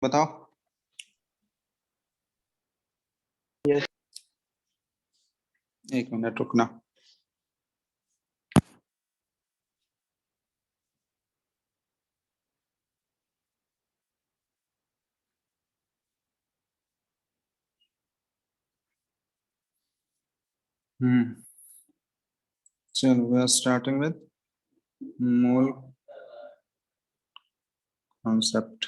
बताओ। यस। एक मिनट रुकना। चलो we are starting with mole concept.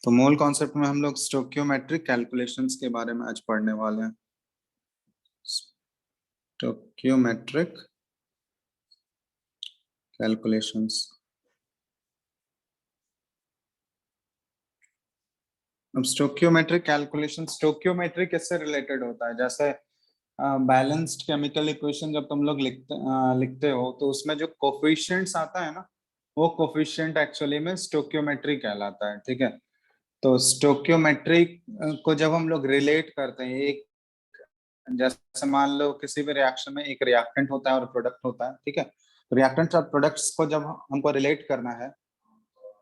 तो मोल कॉन्सेप्ट में हम लोग स्टोक्योमेट्रिक कैलकुलेशंस के बारे में आज पढ़ने वाले हैं। Stoichiometric calculations. अब स्टोक्योमेट्रिक कैलकुलेशन, स्टोक्योमेट्रिक इससे रिलेटेड होता है। जैसे बैलेंस्ड केमिकल इक्वेशन जब तुम लोग लिखते हो तो उसमें जो कोफिशिएंट्स आता है ना, वो कोफिशिएंट एक्चुअली में स्टोक्योमेट्री कहलाता है। ठीक है, तो स्टोक्योमेट्रिक को जब हम लोग रिलेट करते हैं, एक जैसे मान लो किसी भी रिएक्शन में एक रिएक्टेंट होता है और प्रोडक्ट होता है। ठीक है, रिएक्टेंट्स और प्रोडक्ट्स को जब हमको रिलेट करना है,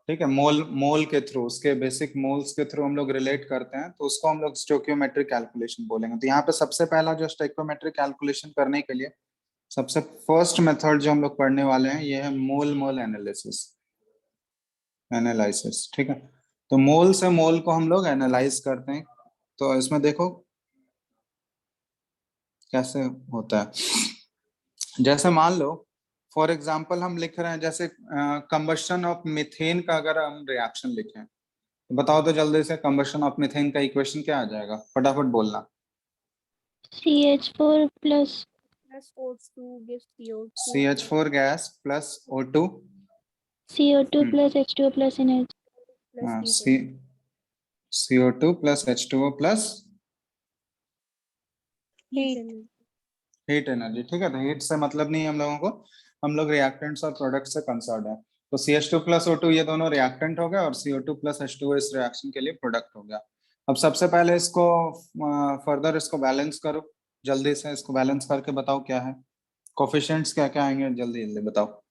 ठीक है, मोल मोल के थ्रू, उसके बेसिक मोल्स के थ्रू हम लोग रिलेट करते हैं, तो उसको हम लोग स्टोक्योमेट्रिक कैलकुलेशन बोलेंगे। तो यहाँ पे सबसे पहला जो स्टोक्योमेट्रिक कैलकुलेशन करने के लिए सबसे फर्स्ट मेथड जो हम लोग पढ़ने वाले हैं ये है मोल मोल एनालिसिस एनालिसिस। ठीक है, तो मोल से मोल को हम लोग एनालाइज करते हैं। तो इसमें देखो कैसे होता है। जैसे मान लो फॉर एग्जांपल हम लिख रहे हैं, जैसे कंबशन ऑफ मीथेन का अगर हम रिएक्शन लिखें, तो बताओ तो जल्दी से, कंबशन ऑफ मीथेन का इक्वेशन क्या आ जाएगा, फटाफट बोलना। CH4 plus O2 gives CO2. CH4 gas plus O2 CO2 plus H2O plus NH. हाँ, CO2 plus H2O plus heat energy. ठीक है, तो हीट से मतलब नहीं है हम लोगों को, हम लोग रिएक्टेंट्स और प्रोडक्ट से कंसर्न है। तो CH2 प्लस O2 ये दोनों रिएक्टेंट हो गए और CO2 प्लस H2O इस रिएक्शन के लिए प्रोडक्ट हो गया। अब सबसे पहले इसको फर्दर इसको बैलेंस करो, जल्दी से इसको बैलेंस करके बताओ क्या है, कोफिशिएंट्स क्या क्या आएंगे, जल्दी जल्दी बताओ।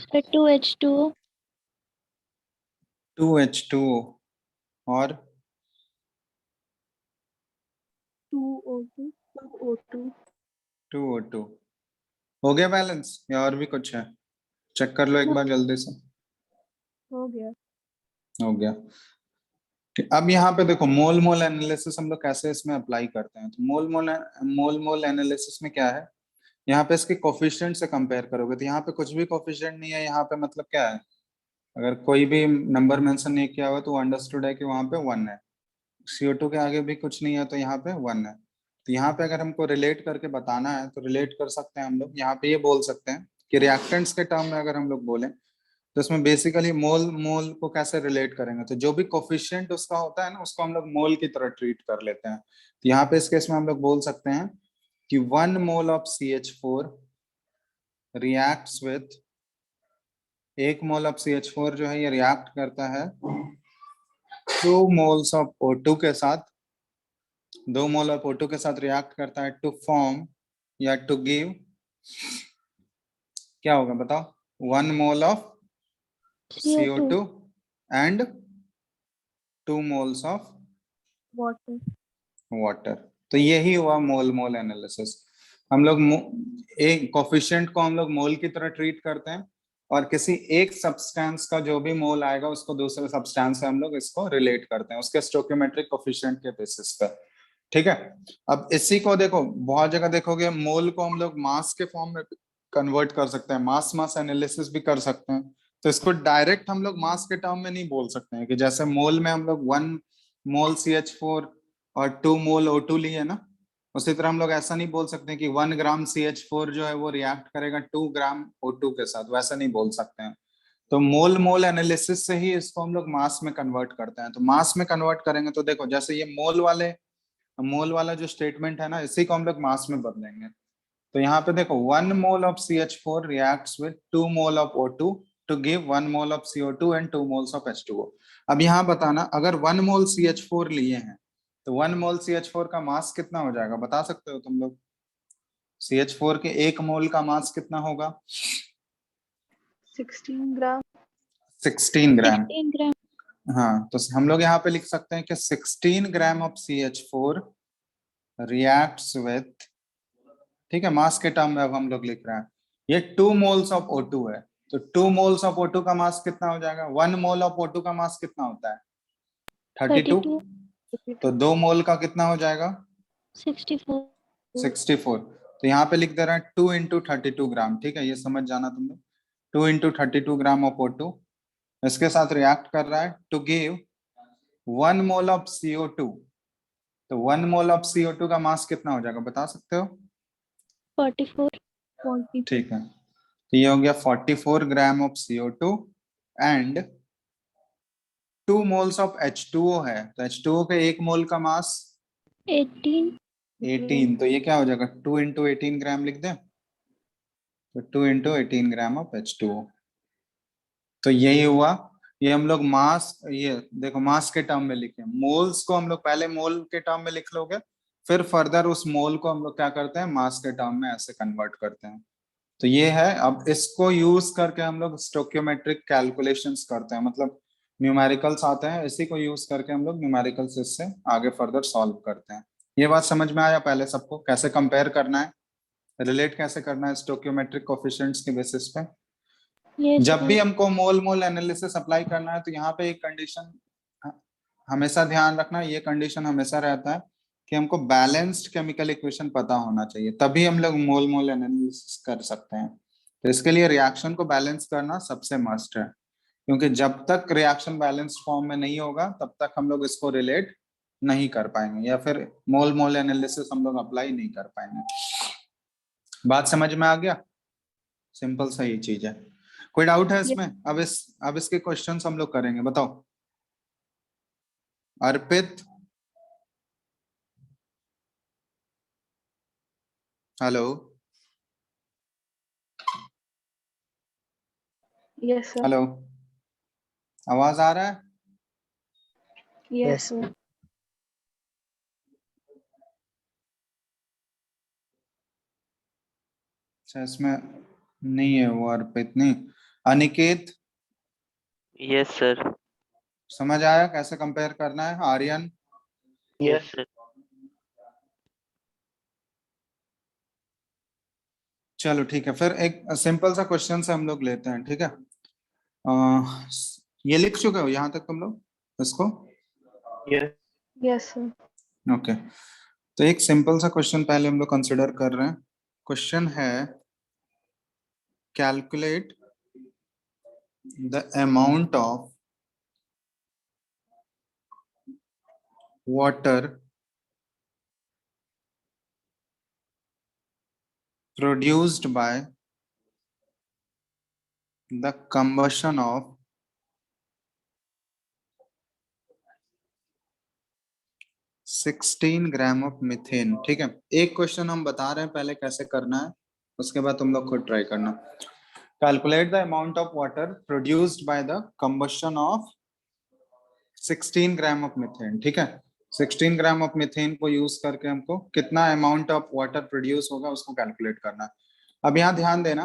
So 2H2O. 2H2O और 2O2. 2O2. 2O2 हो गया बैलेंस या और भी कुछ है? चेक कर लो एक बार जल्दी से। हो गया। हो गया। अब यहाँ पे देखो मोल मोल एनालिसिस हम लोग कैसे इसमें अप्लाई करते हैं। तो मोल मोल एनालिसिस में क्या है, यहाँ पे इसके कोफिशिएंट से कंपेयर करोगे तो यहाँ पे कुछ भी कोफिशिएंट नहीं है। यहाँ पे मतलब क्या है, अगर कोई भी नंबर मेंशन नहीं किया हुआ तो अंडरस्टूड है कि वहां पे 1 है। CO2 के आगे भी कुछ नहीं है तो यहाँ पे 1 है। तो यहाँ पे अगर हमको रिलेट करके बताना है तो रिलेट कर सकते हैं हम लोग। यहाँ पे ये बोल सकते हैं कि रिएक्टेंट्स के टर्म में अगर हम लोग बोलें तो इसमें बेसिकली मोल मोल को कैसे रिलेट करेंगे, तो जो भी कोफिशिएंट उसका होता है ना, उसको हम लोग मोल की तरह ट्रीट कर लेते हैं। तो यहाँ पे इस केस में हम लोग बोल सकते हैं कि 1 mole of CH4 reacts with, 1 mole of CH4 जो है ये रिएक्ट करता है 2 मोल्स ऑफ O2 के साथ, 2 मोल ऑफ O2 के साथ रिएक्ट करता है टू फॉर्म या टू गिव, क्या होगा बताओ, 1 mole of CO2. CO2 and 2 moles of Water. Water. तो यही हुआ मोल मोल एनालिसिस। हम लोग एक कोफिशिएंट को हम लोग मोल की तरह ट्रीट करते हैं और किसी एक सब्सटेंस का जो भी मोल आएगा उसको दूसरे सब्सटेंस से हम लोग इसको रिलेट करते हैं उसके स्टोइकियोमेट्रिक कोफिशिएंट के बेसिस पर। ठीक है, अब इसी को देखो बहुत जगह देखोगे मोल को हम लोग मास के फॉर्म में कन्वर्ट कर सकते हैं, मास मास एनालिसिस भी कर सकते हैं। तो इसको डायरेक्ट हम लोग मास के टर्म में नहीं बोल सकते हैं कि जैसे मोल में हम लोग 1 मोल CH4 और 2 मोल O2 लिए ना, उसी तरह हम लोग ऐसा नहीं बोल सकते कि 1 ग्राम CH4 जो है वो रिएक्ट करेगा 2 ग्राम O2 के साथ, वैसा नहीं बोल सकते हैं। तो मोल मोल एनालिसिस से ही इसको हम लोग मास में कन्वर्ट करते हैं। तो मास में कन्वर्ट करेंगे तो देखो जैसे ये मोल वाला जो स्टेटमेंट है ना, इसी को हम लोग मास में बदलेंगे। तो यहाँ पे देखो 1 mole of CH4 reacts with 2 mole of O2 to give 1 mole of CO2 and 2 moles of H2O। अब यहाँ बताना, अगर 1 मोल CH4 लिए हैं तो 1 मोल CH4 का मास कितना हो जाएगा, बता सकते हो तुम लोग? CH4 के 1 मोल का मास कितना होगा? 16 ग्राम 16 ग्राम। 16 ग्राम। हाँ, तो हम लोग यहाँ पे लिख सकते हैं कि 16 gram of CH4 reacts with, ठीक है, मास के टर्म में अब हम लोग लिख रहे हैं, ये 2 मोल्स ऑफ O2 है, तो 2 मोल्स ऑफ O2 का मास कितना हो जाएगा? 1 मोल ऑफ O2 का मास कितना होता है? 32। 32। तो 2 मोल का कितना हो जाएगा? 64। 64। तो यहाँ पे लिख दे रहे हैं 2 इंटू 32 ग्राम, ठीक है, ये समझ जाना तुम लोग। 2 इंटू 32 ग्राम ऑफ O2 इसके साथ रिएक्ट कर रहा है to give 1 mole of CO2। तो 1 मोल ऑफ CO2 का मास कितना हो जाएगा, बता सकते हो? 44। 40 ठीक है, तो ये हो गया 44 gram of CO2 and 2 moles of H2O है, तो H2O के 1 मोल का मास 18। 18, तो ये क्या हो जाएगा? 2 इंटू 18 ग्राम लिख दें, तो 2 इंटू 18 ग्राम ऑफ H2O। तो यही हुआ, ये हम लोग मास, ये देखो मास के टर्म में लिखे, मोल्स को हम लोग पहले मोल के टर्म में लिख लोगे, फिर फर्दर उस मोल को हम लोग क्या करते हैं, मास के टर्म में ऐसे कन्वर्ट करते हैं। तो ये है, अब इसको यूज करके हम लोग स्टोक्योमेट्रिक कैलकुलेशंस करते हैं, मतलब न्यूमेरिकल्स आते हैं, इसी को यूज करके हम लोग न्यूमेरिकल्स इससे आगे फर्दर सॉल्व करते हैं। ये बात समझ में आया पहले सबको, कैसे कंपेयर करना है, रिलेट कैसे करना है स्टोक्योमेट्रिक कोफिशिएंट्स के बेसिस पे। Yes, जब sir. भी हमको मोल मोल एनालिसिस अप्लाई करना है तो यहाँ पे एक कंडीशन हमेशा ध्यान रखना, ये कंडीशन हमेशा रहता है कि हमको बैलेंस्ड केमिकल इक्वेशन पता होना चाहिए, तभी हम लोग मोल मोल एनालिसिस कर सकते हैं। तो इसके लिए रिएक्शन को बैलेंस करना सबसे मस्ट है, क्योंकि जब तक रिएक्शन बैलेंस्ड फॉर्म में नहीं होगा तब तक हम लोग इसको रिलेट नहीं कर पाएंगे, या फिर मोल मोल एनालिसिस हम लोग अप्लाई नहीं कर पाएंगे। बात समझ में आ गया? सिंपल सा ये चीज है। कोई डाउट है इसमें? अब इसके क्वेश्चंस हम लोग करेंगे, बताओ। अर्पित, हेलो, यस सर हेलो, आवाज आ रहा है? यस सर अच्छा, इसमें नहीं है वो अर्पित, नहीं। Aniket, yes sir. समझ आया कैसे कंपेयर करना है? Aryan, yes sir. चलो ठीक है, फिर एक सिंपल सा क्वेश्चन से हम लोग लेते हैं, ठीक है। ये लिख चुके हो यहाँ तक तुम लोग इसको? यस सर ओके, तो एक सिंपल सा क्वेश्चन पहले हम लोग कंसिडर कर रहे हैं। क्वेश्चन है calculate the amount of water produced by the combustion of 16 gram of methane. ठीक है, एक क्वेश्चन हम बता रहे हैं पहले कैसे करना है, उसके बाद तुम लोग खुद ट्राई करना। Calculate the amount of water produced by the combustion of 16 gram of methane. ठीक है, 16 ग्राम ऑफ मीथेन को यूज करके हमको कितना अमाउंट ऑफ वाटर प्रोड्यूस होगा उसको कैलकुलेट करना है। अब यहाँ ध्यान देना,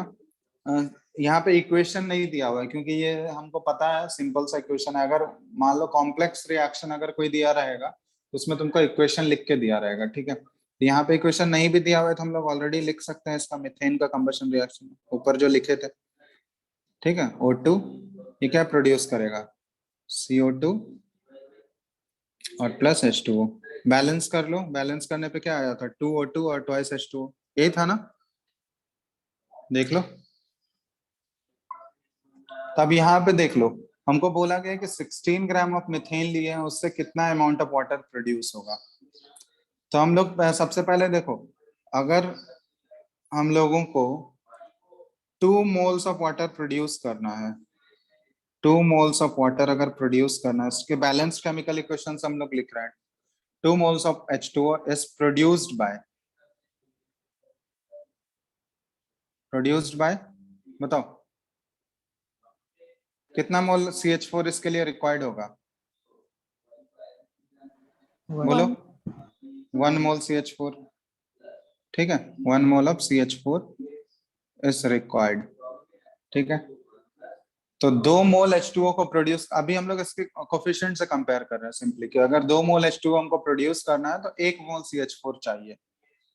यहाँ पे इक्वेशन नहीं दिया हुआ है, क्योंकि ये हमको पता है सिंपल सा इक्वेशन है। अगर मान लो कॉम्प्लेक्स रिएक्शन अगर कोई दिया रहेगा तो उसमें तुमको इक्वेशन लिख के दिया रहेगा, ठीक है। यहाँ पे इक्वेशन नहीं भी दिया हुआ है तो हम लोग ऑलरेडी लिख सकते हैं इसका, मीथेन का कंबशन रिएक्शन ऊपर जो लिखे थे, ठीक है। O2 ये क्या प्रोड्यूस करेगा? CO2 और प्लस H2O। बैलेंस कर लो, बैलेंस करने पे क्या आया था? 2O2 और ट्वाइस H2O, यही था ना? देख लो, तब यहाँ पे देख लो, हमको बोला गया कि 16 ग्राम ऑफ मीथेन लिए हैं, उससे कितना अमाउंट ऑफ वाटर प्रोड्यूस होगा। तो हम लोग सबसे पहले देखो, अगर हम लोगों को 2 मोल्स ऑफ वाटर प्रोड्यूस करना है, 2 मोल्स ऑफ वाटर अगर प्रोड्यूस करना है, इसके बैलेंस केमिकल इक्वेशंस हम लोग लिख रहे हैं। 2 moles of H2O is produced by बताओ कितना मोल CH4 इसके लिए रिक्वायर्ड होगा? बोलो। 1 मोल CH4, ठीक है, 1 mole of CH4 is required, ठीक है। तो 2 मोल H2O को प्रोड्यूस, अभी हम लोग इसके कोफिशिएंट से कंपेयर कर रहे हैं सिंपली कि अगर 2 मोल H2O हमको प्रोड्यूस करना है तो 1 मोल CH4 चाहिए,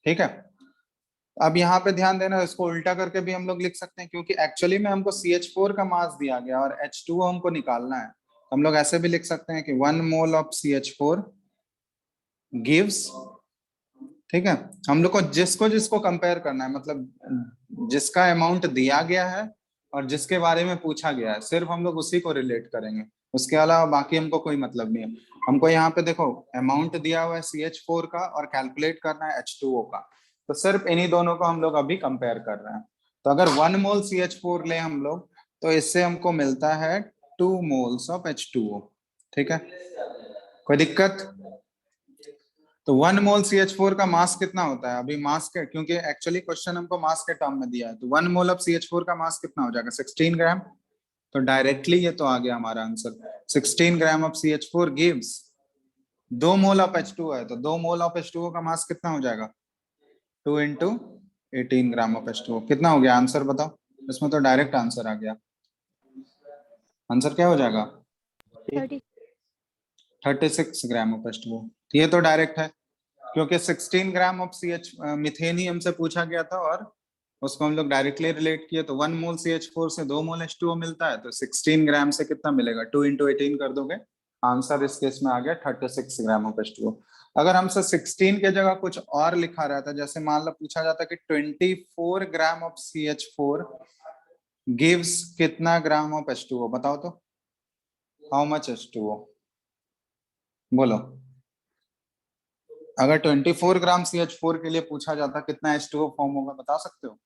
ठीक है। अब यहाँ पे ध्यान देना, इसको उल्टा करके भी हम लोग लिख सकते हैं क्योंकि एक्चुअली में हमको CH4 का मास दिया गया और H2O हमको निकालना है, तो हम लोग ऐसे भी लिख सकते हैं कि 1 मोल ऑफ CH4 गिव्स, ठीक है। हम लोग को जिसको जिसको कंपेयर करना है, मतलब जिसका अमाउंट दिया गया है और जिसके बारे में पूछा गया है, सिर्फ हम लोग उसी को रिलेट करेंगे, उसके अलावा बाकी हमको कोई मतलब नहीं है। हमको यहाँ पे देखो अमाउंट दिया हुआ है CH4 का और कैलकुलेट करना है H2O का, तो सिर्फ इन्हीं दोनों को हम लोग अभी कंपेयर कर रहे हैं। तो अगर 1 मोल CH4 ले हम लोग, तो इससे हमको मिलता है 2 मोल्स ऑफ H2O, ठीक है। कोई दिक्कत? तो 1 मोल CH4 का मास कितना होता है? अभी मास के, क्योंकि एक्चुअली क्वेश्चन हमको मास के टर्म में दिया है, तो 1 मोल ऑफ CH4 का मास कितना हो जाएगा? 16 ग्राम। तो डायरेक्टली ये तो आ गया हमारा answer, 16 gram of CH4 gives 2 mole of H2O है, तो 2 मोल ऑफ H2O का मास कितना हो जाएगा? 2 इंटू 18 ग्राम ऑफ H2O। कितना हो गया आंसर बताओ? इसमें तो डायरेक्ट आंसर आ गया। आंसर क्या हो जाएगा? 30 36 ग्राम ऑफ H2O। ये तो डायरेक्ट है क्योंकि 16 ग्राम ऑफ CH मिथेन ही हमसे पूछा गया था और उसको हम लोग डायरेक्टली रिलेट किए, तो 1 मोल CH4 से 2 मोल H2O मिलता है, तो 16 ग्राम से कितना मिलेगा? 2 इंटू 18 कर दोगे, आंसर इस केस में आ गया 36 ग्राम ऑफ H2O। अगर हमसे 16 के जगह कुछ और लिखा रहता, जैसे मान लो पूछा जाता कि 24 ग्राम ऑफ CH4 गिव्स कितना ग्राम ऑफ H2O, बताओ तो, हाउ मच H2O, बोलो। अगर 24 ग्राम CH4 के लिए पूछा जाता कितना H2O फॉर्म होगा, बता सकते हो?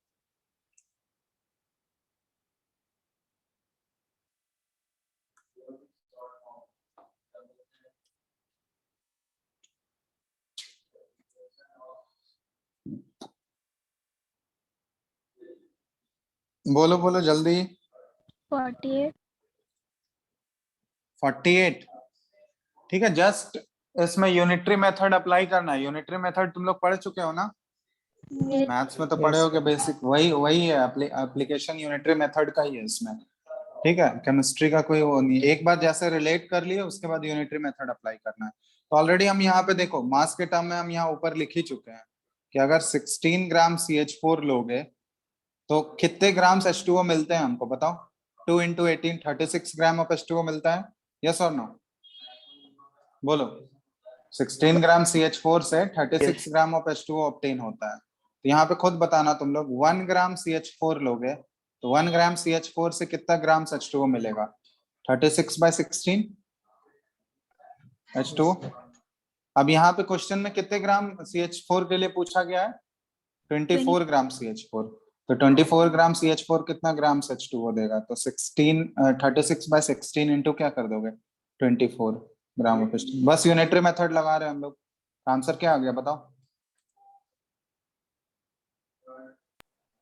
बोलो बोलो जल्दी। 48 48, ठीक है। जस्ट इसमें यूनिटरी मेथड अप्लाई करना है। यूनिटरी मेथड तुम लोग पढ़ चुके हो ना, मैथ्स में तो पढ़े हो कि बेसिक वही वही है, एप्लीकेशन यूनिटरी मेथड का ही है इसमें, ठीक है। केमिस्ट्री का कोई वो नहीं, एक बार जैसे रिलेट कर लिए उसके बाद यूनिटरी मेथड अप्लाई करना है। तो ऑलरेडी हम यहाँ पे देखो मास के टर्म में हम यहाँ ऊपर लिख ही चुके हैं कि अगर 16 ग्राम CH4 लोगे तो कितने ग्राम्स H2O मिलते हैं हमको बताओ? 2 इंटू 18 36 ग्राम ऑफ H2O मिलता है, यस और नो, बोलो। 16 ग्राम CH4 से 36 ग्राम ऑफ H2O ऑब्टेन होता है। तो यहाँ पे खुद बताना तुम लोग, 1 ग्राम CH4 लोगे तो 1 ग्राम CH4 से कितना ग्राम H2O मिलेगा? 36/16 H2O। अब यहाँ पे क्वेश्चन में कितने ग्राम CH4 के लिए पूछा गया है? 24 ग्राम CH4। तो 24 ग्राम CH4 कितना ग्राम H2O देगा? तो 36/16 इंटू क्या कर दोगे? 24 ग्राम ऑफ H2O। बस यूनिटरी मेथड लगा रहे हैं हम लोग। आंसर क्या आ गया बताओ?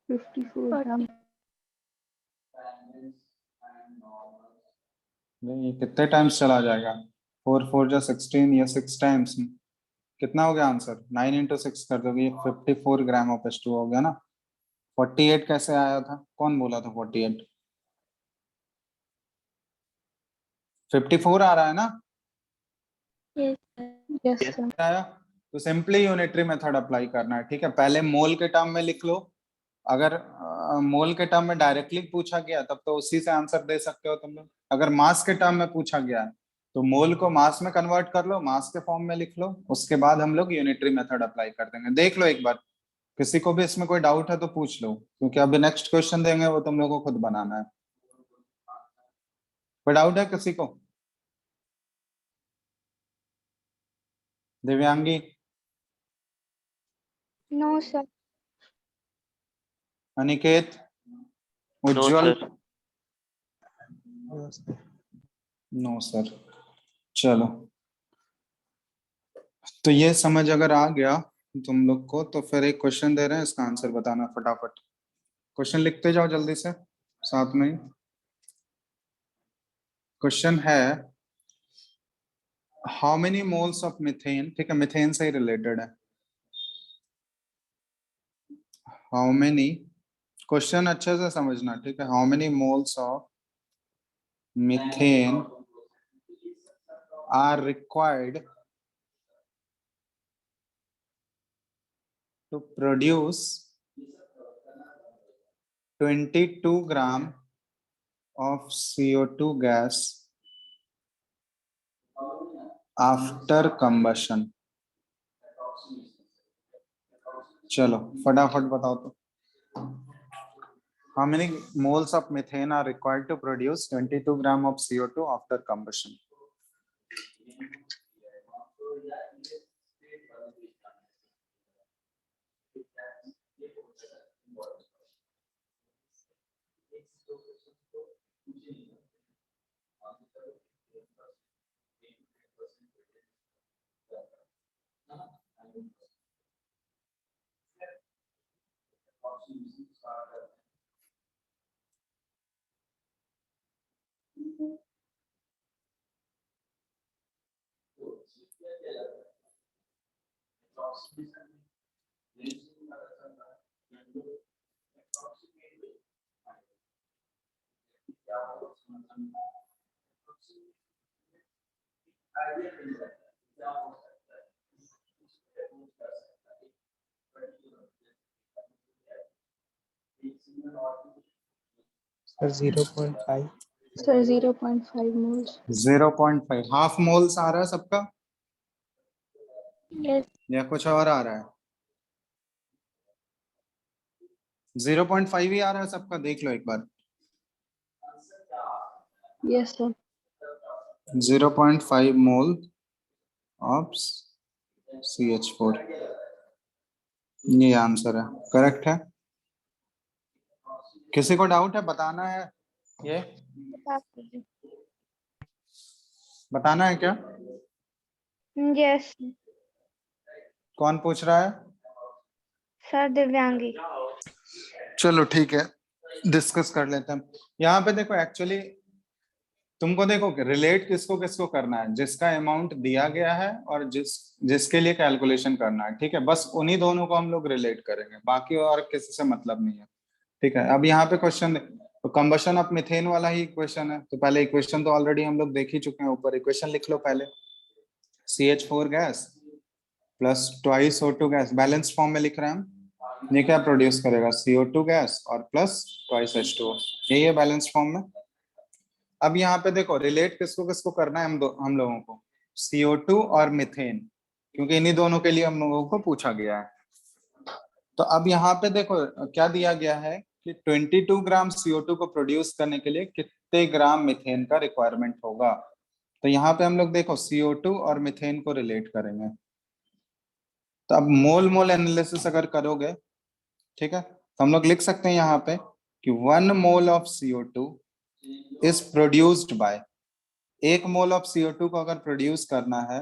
54 ग्राम। नहीं, कितने टाइम्स चला जाएगा? 4 4 जा 16, या 6 टाइम्स। कितना हो गया आंसर? 9 इंटू 6 कर दोगे, 54 ग्राम ऑफ H2O हो गया ना। 48 कैसे आया था? कौन बोला था 48? 54 आ रहा है ना? Yes sir. आया तो सिंपली यूनिटरी मेथड अप्लाई करना है, ठीक है। पहले मोल के टर्म में लिख लो, अगर मोल के टर्म में डायरेक्टली पूछा गया तब तो उसी से आंसर दे सकते हो तुम लोग। अगर मास के टर्म में पूछा गया तो मोल को मास में कन्वर्ट कर लो, मास के फॉर्म में लिख लो, उसके बाद हम लोग यूनिटरी मेथड अप्लाई कर देंगे। देख लो एक बार, किसी को भी इसमें कोई डाउट है तो पूछ लो, क्योंकि अभी नेक्स्ट क्वेश्चन देंगे वो तुम लोगों को खुद बनाना है। कोई डाउट है किसी को? Divyangi, no sir. Aniket, no Ujjwal? Sir. No sir. चलो, तो ये समझ अगर आ गया तुम लोग को, तो फिर एक क्वेश्चन दे रहे हैं, इसका आंसर बताना फटाफट। क्वेश्चन लिखते जाओ जल्दी से साथ में। क्वेश्चन है how many moles of methane, ठीक है, मिथेन से ही रिलेटेड है। हाउ मेनी, क्वेश्चन अच्छे से समझना, ठीक है। How many moles of methane are required to produce 22 gram of CO2 gas after combustion. चलो फटाफट बताओ तो, how many moles of methane are required to produce 22 gram of CO2 after combustion? Sir 0.5 sir 0.5 moles. 0.5 half moles आ रहा है सबका Yes. या कुछ और आ रहा है? 0.5 ही आ रहा है सबका, देख लो एक बार। Yes sir. 0.5 mole of CH4, ये आंसर है, करेक्ट है। किसी को डाउट है? बताना है, ये बताना है क्या? Yes. कौन पूछ रहा है? सर दिव्यांगी। चलो ठीक है, डिस्कस कर लेते हैं। यहाँ पे देखो, एक्चुअली तुमको देखो रिलेट किसको किसको करना है, जिसका अमाउंट दिया गया है और जिसके लिए कैलकुलेशन करना है, ठीक है। बस उन्हीं दोनों को हम लोग रिलेट करेंगे, बाकी और किसी से मतलब नहीं है, ठीक है। अब यहाँ पे क्वेश्चन, तो कंबशन ऑफ मीथेन वाला ही इक्वेशन है, तो पहले इक्वेशन तो ऑलरेडी हम लोग देख ही चुके हैं, ऊपर इक्वेशन लिख लो पहले। CH4 gas plus twice O2 gas, balance form में लिख रहे हैं हम, ये क्या प्रोड्यूस करेगा? CO2 गैस और प्लस ट्वाइस H2O, यही है बैलेंस फॉर्म में। अब यहाँ पे देखो रिलेट किसको किसको करना है, हम लोगों को CO2 और मीथेन, क्योंकि इन्हीं दोनों के लिए हम लोगों को पूछा गया है। तो अब यहाँ पे देखो क्या दिया गया है कि 22 ग्राम CO2 को प्रोड्यूस करने के लिए कितने ग्राम मीथेन का रिक्वायरमेंट होगा। तो यहाँ पे हम लोग देखो CO2 और मीथेन को रिलेट करेंगे। तो अब मोल मोल एनालिसिस अगर करोगे, ठीक है, तो हम लोग लिख सकते हैं यहाँ पे कि 1 mole of CO2 is produced by, 1 mole of CO2 को अगर प्रोड्यूस करना है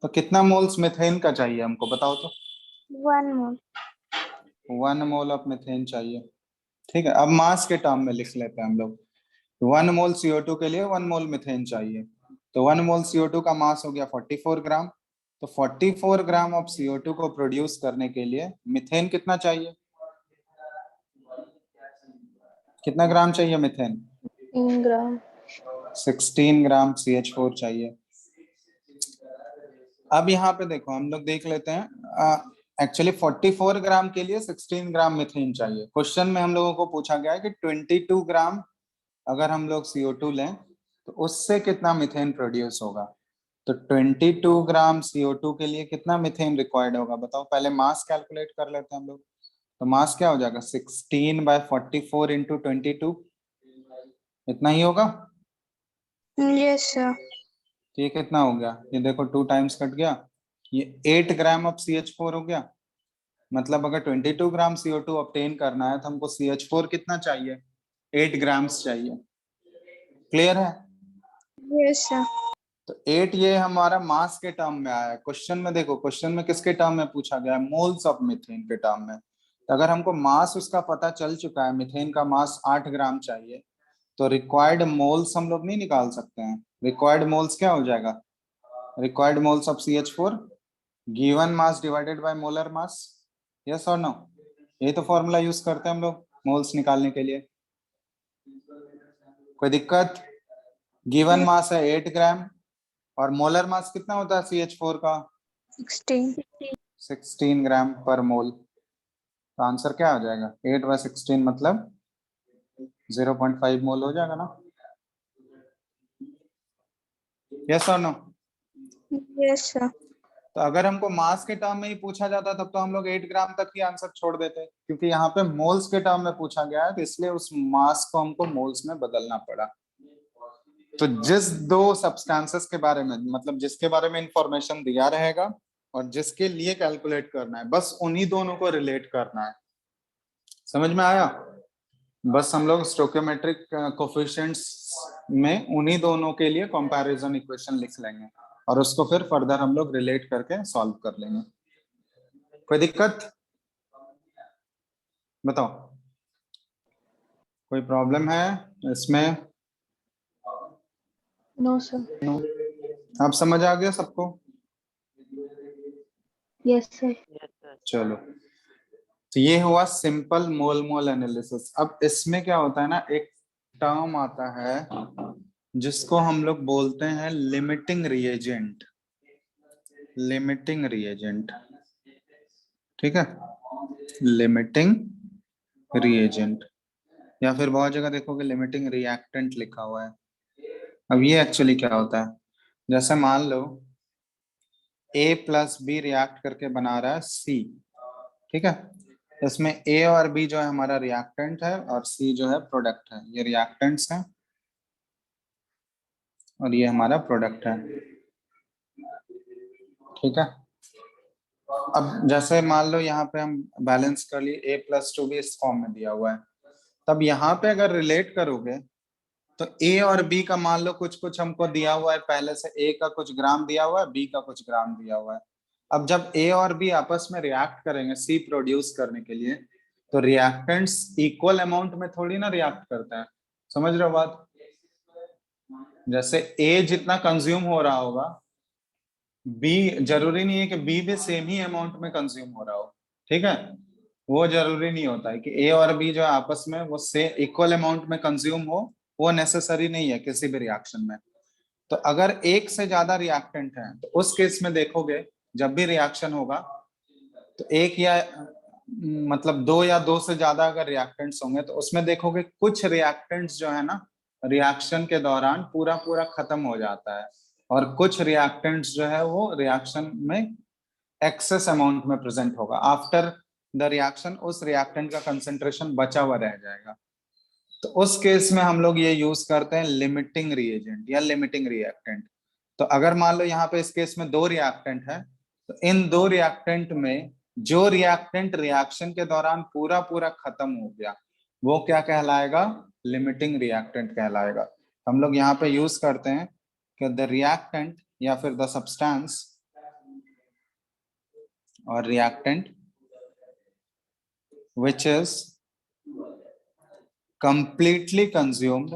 तो कितना मोल्स मीथेन का चाहिए हमको, बताओ तो। 1 mole. 1 मोल ऑफ मीथेन चाहिए, ठीक है। अब मास के टर्म में लिख लेते हैं हम लोग, 1 मोल CO2 के लिए 1 मोल मीथेन चाहिए, तो 1 मोल CO2 का मास हो गया 44 ग्राम। तो 44 ग्राम ऑफ CO2 को प्रोड्यूस करने के लिए मीथेन कितना चाहिए, कितना ग्राम चाहिए मीथेन? 3 ग्राम। 16 ग्राम CH4 चाहिए। अब यहाँ पे देखो हम लोग देख लेते हैं, एक्चुअली 44 ग्राम के लिए 16 ग्राम मीथेन चाहिए। क्वेश्चन में हम लोगों को पूछा गया है कि 22 ग्राम अगर हम लोग CO2 लें तो उससे कितना मीथेन प्रोड्यूस होगा। तो 22 ग्राम CO2 के लिए कितना मीथेन रिक्वायर्ड होगा, बताओ। पहले मास कैलकुलेट कर लेते हैं हम लोग। तो मास क्या हो जाएगा, 16/44 इंटू 22, इतना ही होगा। Yes sir. ये कितना हो गया, ये देखो 2 टाइम्स कट गया, ये 8 ग्राम ऑफ CH4 हो गया। मतलब अगर 22 ग्राम CO2 ऑब्टेन करना है तो हमको CH4 कितना चाहिए, 8 ग्राम्स चाहिए। क्लियर है? Yes sir. तो 8 ये हमारा मास के टर्म में आया है। क्वेश्चन में देखो, क्वेश्चन में किसके टर्म में पूछा गया है, मोल्स ऑफ मीथेन के टर्म में। तो अगर हमको मास उसका पता चल चुका है, मीथेन का मास 8 ग्राम चाहिए, तो रिक्वायर्ड मोल्स हम लोग नहीं निकाल सकते हैं। रिक्वायर्ड मोल्स क्या हो जाएगा, required moles of CH4 given mass divided by molar mass, yes और नो। यही तो फॉर्मूला यूज करते हैं हम लोग मोल्स निकालने के लिए। कोई दिक्कत? गिवन मास है 8 ग्राम और मोलर मास कितना होता है CH4 का? 16। 16 ग्राम पर मोल। तो आंसर क्या आ जाएगा? 8/16 मतलब 0.5 मोल हो जाएगा ना? यस और नो? Yes, sir. तो अगर हमको मास के टर्म में ही पूछा जाता तब तो हम लोग 8 ग्राम तक ही आंसर छोड़ देते, क्योंकि यहाँ पे मोल्स के टर्म में पूछा गया है, तो इसलिए उस मास को हमको मोल्स में बदलना पड़ा। तो जिस दो सब्सटेंसेस के बारे में, मतलब जिसके बारे में इंफॉर्मेशन दिया रहेगा और जिसके लिए कैलकुलेट करना है, बस उन्हीं दोनों को रिलेट करना है। समझ में आया? बस हम लोग स्टोइकियोमेट्रिक कोफिशिएंट्स में उन्हीं दोनों के लिए कंपैरिजन इक्वेशन लिख लेंगे और उसको फिर फर्दर हम लोग रिलेट करके सॉल्व कर लेंगे। कोई दिक्कत? बताओ, कोई प्रॉब्लम है इसमें? No sir. आप समझ आ गया सबको? Yes sir. Yes, sir. चलो, तो ये हुआ सिंपल मोल मोल एनालिसिस। अब इसमें क्या होता है ना, एक टर्म आता है जिसको हम लोग बोलते हैं लिमिटिंग रिएजेंट। लिमिटिंग रिएजेंट, ठीक है? लिमिटिंग रिएजेंट, या फिर बहुत जगह देखोगे लिमिटिंग रिएक्टेंट लिखा हुआ है। अब ये एक्चुअली क्या होता है, जैसे मान लो A + B रिएक्ट करके बना रहा है C, ठीक है? इसमें A और B जो है हमारा रिएक्टेंट है और C जो है प्रोडक्ट है। ये रिएक्टेंट्स हैं और ये हमारा प्रोडक्ट है, ठीक है? अब जैसे मान लो यहाँ पे हम बैलेंस कर लिए A+2B इस फॉर्म में दिया हुआ है, तब यहाँ पे अगर रिलेट करोगे तो A और B का मान लो कुछ कुछ हमको दिया हुआ है पहले से। A का कुछ ग्राम दिया हुआ है, B का कुछ ग्राम दिया हुआ है। अब जब A और B आपस में रिएक्ट करेंगे C प्रोड्यूस करने के लिए, तो रिएक्टेंट्स इक्वल अमाउंट में थोड़ी ना रिएक्ट करते हैं। समझ रहे हो बात? जैसे A जितना कंज्यूम हो रहा होगा, B जरूरी नहीं है कि B भी सेम ही अमाउंट में कंज्यूम हो रहा हो, ठीक है? वो जरूरी नहीं होता है कि A और B जो है आपस में वो से इक्वल अमाउंट में कंज्यूम हो, वो नेसेसरी नहीं है किसी भी रिएक्शन में। तो अगर एक से ज्यादा रिएक्टेंट है तो उस केस में देखोगे जब भी रिएक्शन होगा तो एक या मतलब दो या दो से ज्यादा अगर रिएक्टेंट्स होंगे तो उसमें देखोगे कुछ रिएक्टेंट्स जो है ना रिएक्शन के दौरान पूरा पूरा खत्म हो जाता है, और कुछ रिएक्टेंट्स जो है वो रिएक्शन में एक्सेस अमाउंट में प्रेजेंट होगा। आफ्टर द रिएक्शन उस रिएक्टेंट का कंसेंट्रेशन बचा हुआ रह जाएगा। तो उस केस में हम लोग ये यूज करते हैं लिमिटिंग रिएजेंट या लिमिटिंग रिएक्टेंट। तो अगर मान लो यहाँ पे इस केस में दो रिएक्टेंट है, तो इन दो रिएक्टेंट में जो रिएक्टेंट रिएक्शन के दौरान पूरा पूरा खत्म हो गया वो क्या कहलाएगा? लिमिटिंग रिएक्टेंट कहलाएगा। हम लोग यहाँ पे यूज करते हैं कि द रिएक्टेंट या फिर द सब्सटेंस और reactant which is completely consumed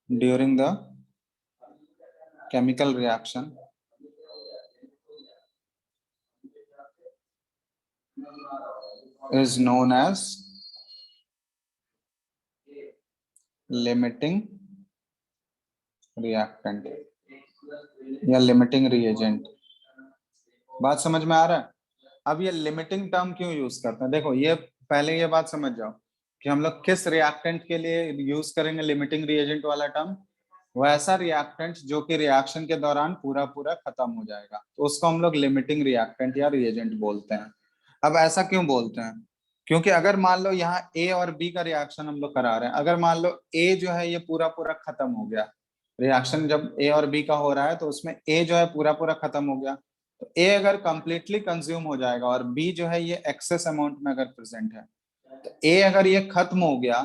during the chemical reaction is known as limiting reactant या लिमिटिंग रिएजेंट। बात समझ में आ रहा है? अब ये लिमिटिंग टर्म क्यों यूज करते हैं, देखो ये पहले ये बात समझ जाओ कि हम लोग किस रिएक्टेंट के लिए यूज करेंगे लिमिटिंग रिएजेंट वाला टर्म। वो ऐसा रिएक्टेंट जो कि रिएक्शन के दौरान पूरा पूरा खत्म हो जाएगा, तो उसको हम लोग लिमिटिंग रिएक्टेंट या रिएजेंट बोलते हैं। अब ऐसा क्यों बोलते हैं? क्योंकि अगर मान लो यहाँ A और B का रिएक्शन हम लोग करा रहे हैं, अगर मान लो A जो है ये पूरा पूरा खत्म हो गया, रिएक्शन जब A और B का हो रहा है तो उसमें A जो है पूरा पूरा खत्म हो गया, तो A अगर कंप्लीटली कंज्यूम हो जाएगा और B जो है ये एक्सेस अमाउंट में अगर प्रेजेंट है, तो A अगर ये खत्म हो गया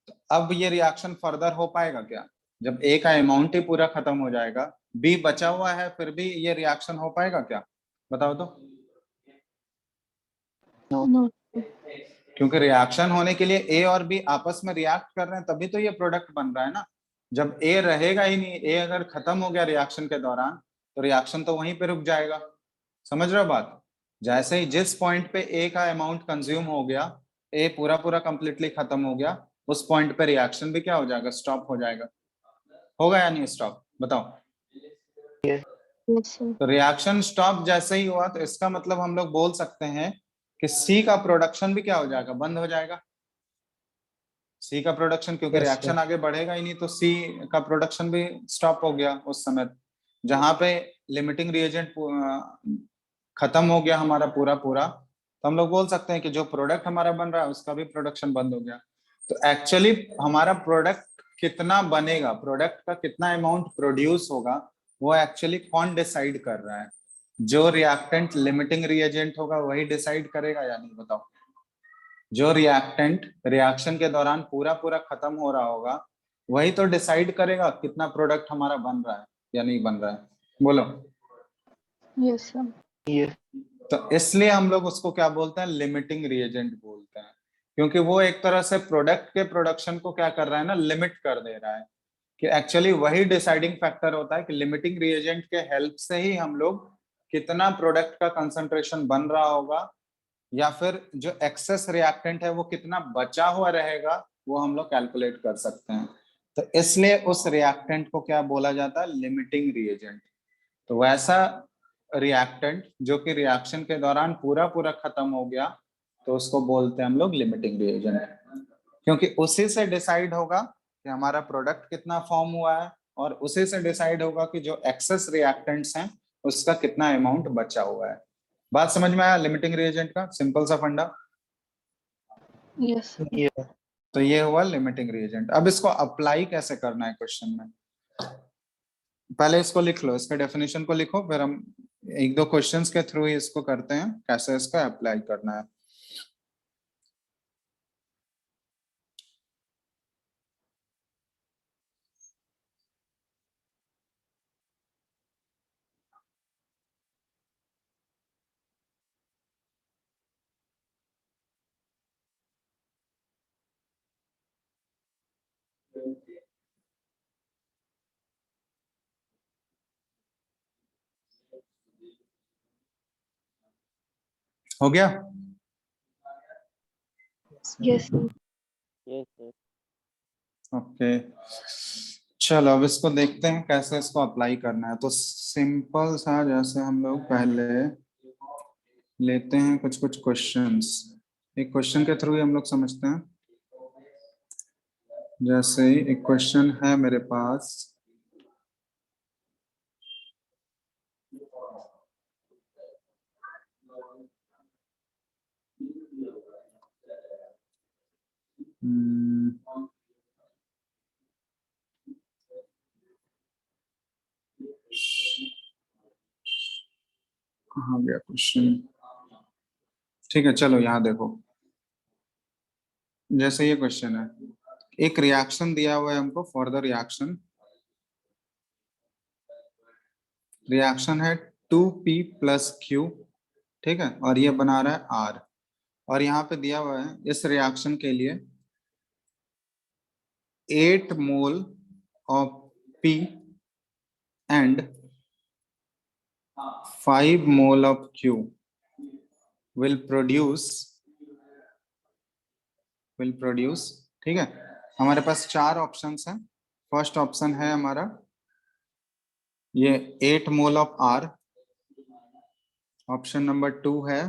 तो अब ये रिएक्शन फर्दर हो पाएगा क्या? जब A का अमाउंट ही पूरा खत्म हो जाएगा, B बचा हुआ है, फिर भी ये रिएक्शन हो पाएगा क्या? बताओ तो। नो। क्योंकि रिएक्शन होने के लिए A और B आपस में रिएक्ट कर रहे हैं तभी तो ये प्रोडक्ट बन रहा है ना। जब A रहेगा ही नहीं, A अगर खत्म हो गया रिएक्शन के दौरान, तो रिएक्शन तो वहीं पे रुक जाएगा। समझ रहे हो बात? जैसे ही जिस पॉइंट पे A का अमाउंट कंज्यूम हो गया, ए पूरा पूरा कंप्लीटली खत्म हो गया, उस पॉइंट पे रिएक्शन भी क्या हो जाएगा, स्टॉप हो जाएगा। होगा या नहीं स्टॉप, बताओ। Yes, sir. तो रिएक्शन स्टॉप जैसे ही हुआ तो इसका मतलब हम लोग बोल सकते हैं कि सी का प्रोडक्शन भी क्या हो जाएगा, बंद हो जाएगा। सी का प्रोडक्शन, क्योंकि Yes, रिएक्शन sir. आगे बढ़ेगा ही नहीं, तो सी का प्रोडक्शन भी स्टॉप हो गया उस समय। जहां पे लिमिटिंग रिएजेंट खत्म हो गया हमारा पूरा पूरा, तो हम लोग बोल सकते हैं कि जो प्रोडक्ट हमारा बन रहा है उसका भी प्रोडक्शन बंद हो गया। तो एक्चुअली हमारा प्रोडक्ट कितना बनेगा, प्रोडक्ट का कितना अमाउंट प्रोड्यूस होगा, वो एक्चुअली कौन डिसाइड कर रहा है? जो रिएक्टेंट लिमिटिंग रिएजेंट होगा वही डिसाइड करेगा या नहीं, बताओ। जो रिएक्टेंट रिएक्शन के दौरान पूरा पूरा खत्म हो रहा होगा वही तो डिसाइड करेगा कितना प्रोडक्ट हमारा बन रहा है या नहीं बन रहा है, बोलो। Yes, sir. Yes. तो इसलिए हम लोग उसको क्या बोलते हैं, लिमिटिंग रिएजेंट बोलते हैं, क्योंकि वो एक तरह से प्रोडक्ट के प्रोडक्शन को क्या कर रहा है ना, लिमिट कर दे रहा है। कि एक्चुअली वही डिसाइडिंग फैक्टर होता है कि लिमिटिंग रिएजेंट के हेल्प से ही हम लोग कितना प्रोडक्ट का कंसंट्रेशन बन रहा होगा, या फिर जो एक्सेस रिएक्टेंट है वो कितना बचा हुआ रहेगा, वो हम लोग कैलकुलेट कर सकते हैं। तो इसलिए उस रिएक्टेंट को क्या बोला जाता है, लिमिटिंग रिएजेंट। तो वैसा रिएक्टेंट जो कि रिएक्शन के दौरान पूरा पूरा खत्म हो गया, तो उसको बोलते हैं हम लोग लिमिटिंग रिएजेंट, क्योंकि उसी से डिसाइड होगा कि हमारा प्रोडक्ट कितना फॉर्म हुआ है, और उसी से डिसाइड होगा कि जो एक्सेस रिएक्टेंट्स हैं उसका कितना अमाउंट बचा हुआ है। बात समझ में आया लिमिटिंग रिएजेंट का सिंपल सा फंडा? Yes, sir. Yeah. तो ये हुआ लिमिटिंग रिएजेंट। अब इसको अप्लाई कैसे करना है क्वेश्चन में, पहले इसको लिख लो, इसका डेफिनेशन को लिखो, फिर हम एक दो क्वेश्चंस के थ्रू ही इसको करते हैं कैसे इसका अप्लाई करना है। हो गया? Yes, sir. Yes, sir. Okay, चलो अब इसको देखते हैं कैसे इसको अप्लाई करना है। तो सिंपल सा, जैसे हम लोग पहले लेते हैं कुछ कुछ क्वेश्चंस, एक क्वेश्चन के थ्रू ही हम लोग समझते हैं। जैसे एक क्वेश्चन है मेरे पास, कहाँ गया क्वेश्चन? ठीक है, चलो यहाँ देखो। जैसे ये क्वेश्चन है, एक रिएक्शन दिया हुआ है हमको, फॉर द रिएक्शन है 2p + Q, ठीक है, और ये बना रहा है R, और यहाँ पे दिया हुआ है इस रिएक्शन के लिए 8 mole of P and 5 mole of Q will produce, ठीक है। हमारे पास 4 ऑप्शंस हैं। फर्स्ट ऑप्शन है हमारा ये 8 mole of R, option number 2 है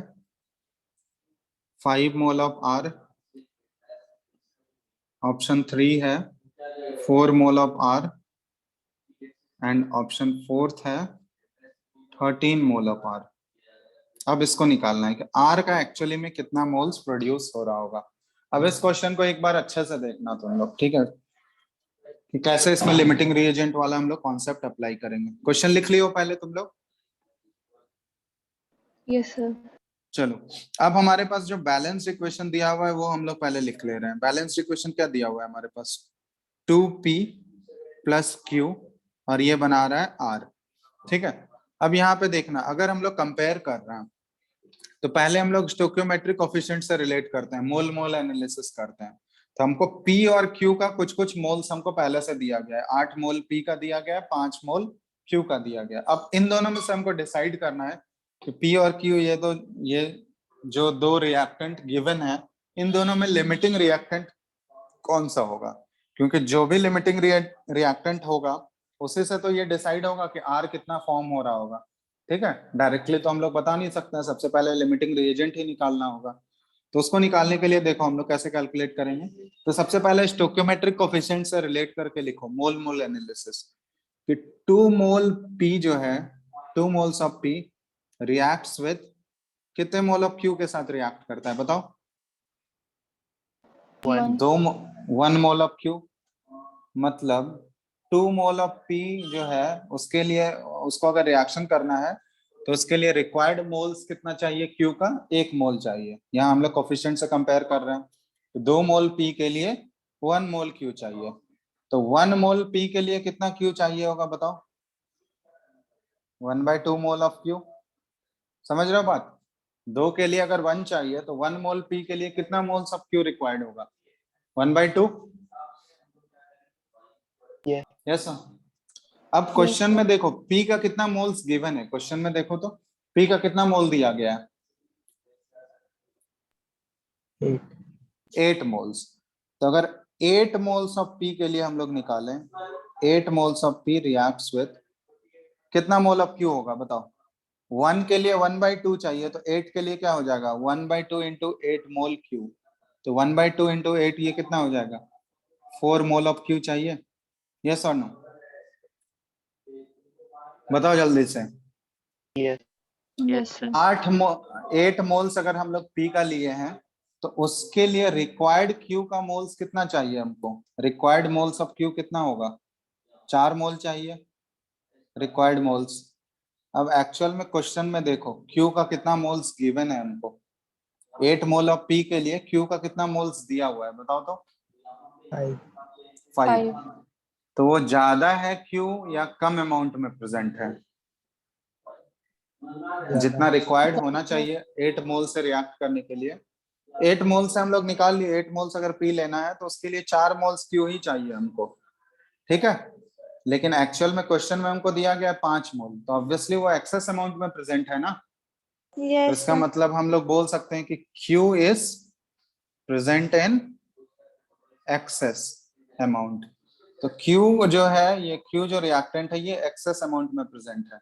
5 मोल ऑफ R, ऑप्शन 3 है 4 mole of R, and option 4th है 13 मोल ऑफ R। अब इसको निकालना है कि R का एक्चुअली में कितना मोल्स प्रोड्यूस हो रहा होगा। अब इस क्वेश्चन को एक बार अच्छे से देखना तुम लोग, ठीक है, कि कैसे इसमें लिमिटिंग रिएजेंट वाला हम लोग कॉन्सेप्ट अप्लाई करेंगे। क्वेश्चन लिख लियो पहले तुम लोग। Yes, sir. चलो, अब हमारे पास जो बैलेंस इक्वेशन दिया हुआ है वो हम लोग पहले लिख ले रहे हैं। बैलेंस इक्वेशन क्या दिया हुआ है हमारे पास, 2p + Q, और ये बना रहा है R, ठीक है। अब यहाँ पे देखना, अगर हम लोग कंपेयर कर रहे हैं तो पहले हम लोग स्टोइकियोमेट्रिक कोएफिशिएंट से रिलेट करते हैं, मोल मोल एनालिसिस करते हैं। तो हमको P और Q का कुछ कुछ मोल्स हमको पहले से दिया गया है, 8 मोल P का दिया गया है, 5 मोल Q का दिया गया। अब इन दोनों में से हमको डिसाइड करना है कि P और Q, ये जो दो रिएक्टेंट गिवन है, इन दोनों में लिमिटिंग रिएक्टेंट कौन सा होगा, क्योंकि जो भी लिमिटिंग रिएक्टेंट होगा उसी से तो ये डिसाइड होगा कि आर कितना फॉर्म हो रहा होगा। ठीक है, डायरेक्टली तो हम लोग बता नहीं सकते हैं, सबसे पहले लिमिटिंग रिएजेंट ही निकालना होगा। तो उसको निकालने के लिए देखो हम लोग कैसे कैलकुलेट करेंगे। तो सबसे पहले स्टोइकियोमेट्रिक कोफिशिएंट से रिलेट करके लिखो मोल मोल एनालिसिस कि 2 मोल पी जो है, 2 moles of P reacts with कितने मोल ऑफ क्यू के साथ रिएक्ट करता है बताओ? 1 1 मोल ऑफ क्यू, मतलब 2 मोल ऑफ पी जो है उसके लिए, उसको अगर रिएक्शन करना है तो उसके लिए रिक्वायर्ड मोल्स कितना चाहिए, क्यू का 1 मोल चाहिए। यहाँ हम लोग कोफिशिएंट से कंपेयर कर रहे हैं, तो 2 मोल पी के लिए 1 मोल क्यू चाहिए। तो 1 मोल पी के लिए कितना क्यू चाहिए होगा बताओ? 1/2 मोल ऑफ क्यू। समझ रहे हो बात? 2 के लिए अगर 1 चाहिए तो 1 मोल पी के लिए कितना मोल्स ऑफ क्यू रिक्वायर्ड होगा? 1/2। Yes sir. अब क्वेश्चन में देखो P का कितना मोल्स गिवन है, क्वेश्चन में देखो तो P का कितना मोल दिया गया है? 8 मोल्स। तो अगर 8 मोल्स ऑफ P के लिए हम लोग निकालें, 8 moles of P reacts with कितना मोल ऑफ Q होगा बताओ? 1 के लिए 1/2 चाहिए, तो 8 के लिए क्या हो जाएगा? 1/2 इंटू 8 मोल Q। तो 1/2 इंटू 8 ये कितना हो जाएगा? 4 मोल ऑफ Q चाहिए। यस और नो? बताओ जल्दी से। Yes. yes sir 8 मोल्स अगर हम लोग पी का लिए हैं तो उसके लिए रिक्वायर्ड क्यू का मोल्स कितना चाहिए हमको? रिक्वायर्ड मोल्स ऑफ क्यू कितना होगा? 4 मोल चाहिए रिक्वायर्ड मोल्स। अब एक्चुअल में क्वेश्चन में देखो क्यू का कितना मोल्स गिवन है हमको। 8 मोल ऑफ पी के लिए क्यू का कितना मोल्स दिया हुआ है बताओ तो? 5। 5 तो वो ज्यादा है क्यू या कम अमाउंट में प्रेजेंट है? जितना रिक्वायर्ड होना चाहिए 8 मोल से रिएक्ट करने के लिए। 8 मोल से हम लोग निकाल लिए, 8 मोल्स अगर पी लेना है तो उसके लिए 4 मोल्स क्यू ही चाहिए हमको। ठीक है, लेकिन एक्चुअल में क्वेश्चन में हमको दिया गया 5 मोल, तो ऑब्वियसली वो एक्सेस अमाउंट में प्रेजेंट है ना। तो Yes, इसका sir. मतलब हम लोग बोल सकते हैं कि Q is present in excess amount. तो क्यू जो है, ये क्यू जो रिएक्टेंट है ये एक्सेस अमाउंट में प्रेजेंट है।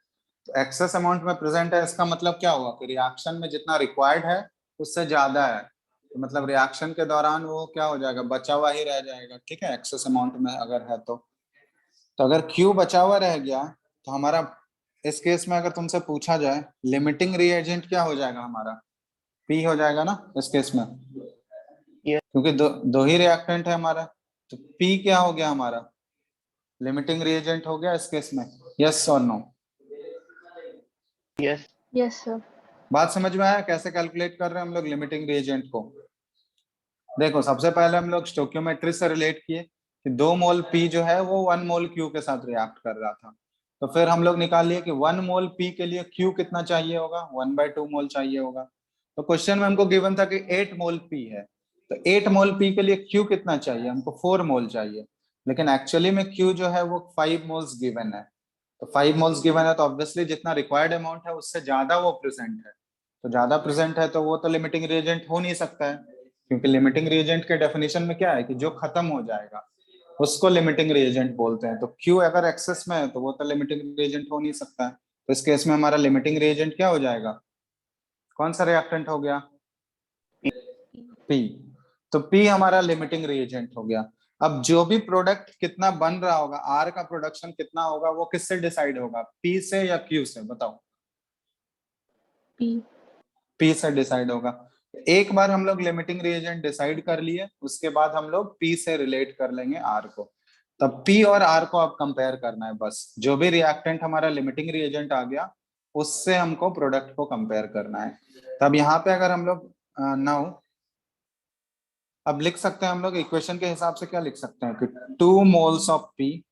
तो एक्सेस अमाउंट में प्रेजेंट है, इसका मतलब क्या हुआ कि रिएक्शन में जितना रिक्वायर्ड है उससे ज्यादा है। तो मतलब रिएक्शन के दौरान वो क्या हो जाएगा? बचा हुआ ही रह जाएगा। ठीक है, एक्सेस अमाउंट में अगर है तो अगर क्यू बचा हुआ रह गया तो हमारा इस केस में अगर तुमसे पूछा जाए लिमिटिंग रिएजेंट क्या हो जाएगा हमारा? पी हो जाएगा ना इस केस में। Yes. क्योंकि दो ही रिएक्टेंट है हमारा, तो पी क्या हो गया हमारा? लिमिटिंग रिएजेंट हो गया इस केस में। यस और नो? Yes. yes sir बात समझ में आया कैसे कैलकुलेट कर रहे हैं हम लोग लिमिटिंग रिएजेंट को? देखो सबसे पहले हम लोग स्टोइकियोमेट्री से रिलेट किए कि 2 मोल पी जो है वो 1 मोल क्यू के साथ रिएक्ट कर रहा था। तो फिर हम लोग निकाल लिए कि 1 मोल पी के लिए क्यू कितना चाहिए होगा? 1/2 मोल चाहिए होगा। तो क्वेश्चन में हमको गिवन था कि 8 मोल पी है, तो 8 मोल पी के लिए क्यू कितना चाहिए हमको? 4 मोल चाहिए। लेकिन एक्चुअली में क्यू जो है वो 5 मोल्स गिवन है। तो 5 मोल्स गिवन है तो ऑब्वियसली जितना रिक्वायर्ड अमाउंट है उससे ज्यादा वो प्रेजेंट है। तो ज्यादा प्रेजेंट है तो वो तो लिमिटिंग रिएजेंट हो नहीं सकता है, क्योंकि लिमिटिंग रिएजेंट के डेफिनेशन में क्या है कि जो खत्म हो जाएगा उसको लिमिटिंग रिएजेंट बोलते हैं। तो क्यू अगर एक्सेस में है तो वो तो लिमिटिंग रिएजेंट हो नहीं सकता है। तो इस केस में हमारा लिमिटिंग रिएजेंट क्या हो जाएगा? कौन सा रिएक्टेंट हो गया? पी। तो पी हमारा लिमिटिंग रिएजेंट हो गया। अब जो भी प्रोडक्ट कितना बन रहा होगा, आर का प्रोडक्शन कितना होगा, वो किससे डिसाइड होगा? पी से या क्यू से बताओ? P पी से डिसाइड होगा। एक बार हम लोग लिमिटिंग रिएजेंट डिसाइड कर लिए, उसके बाद हम लोग पी से रिलेट कर लेंगे आर को। तब पी और आर को अब कंपेयर करना है बस। जो भी रिएक्टेंट हमारा लिमिटिंग रिएजेंट आ गया उससे हमको प्रोडक्ट को कंपेयर करना है। तब यहाँ पे अगर हम लोग नाउ अब लिख सकते हैं हम लोग इक्वेशन के हिसाब से क्या लिख सकते हैं कि 2 मोल्स ऑफ पी,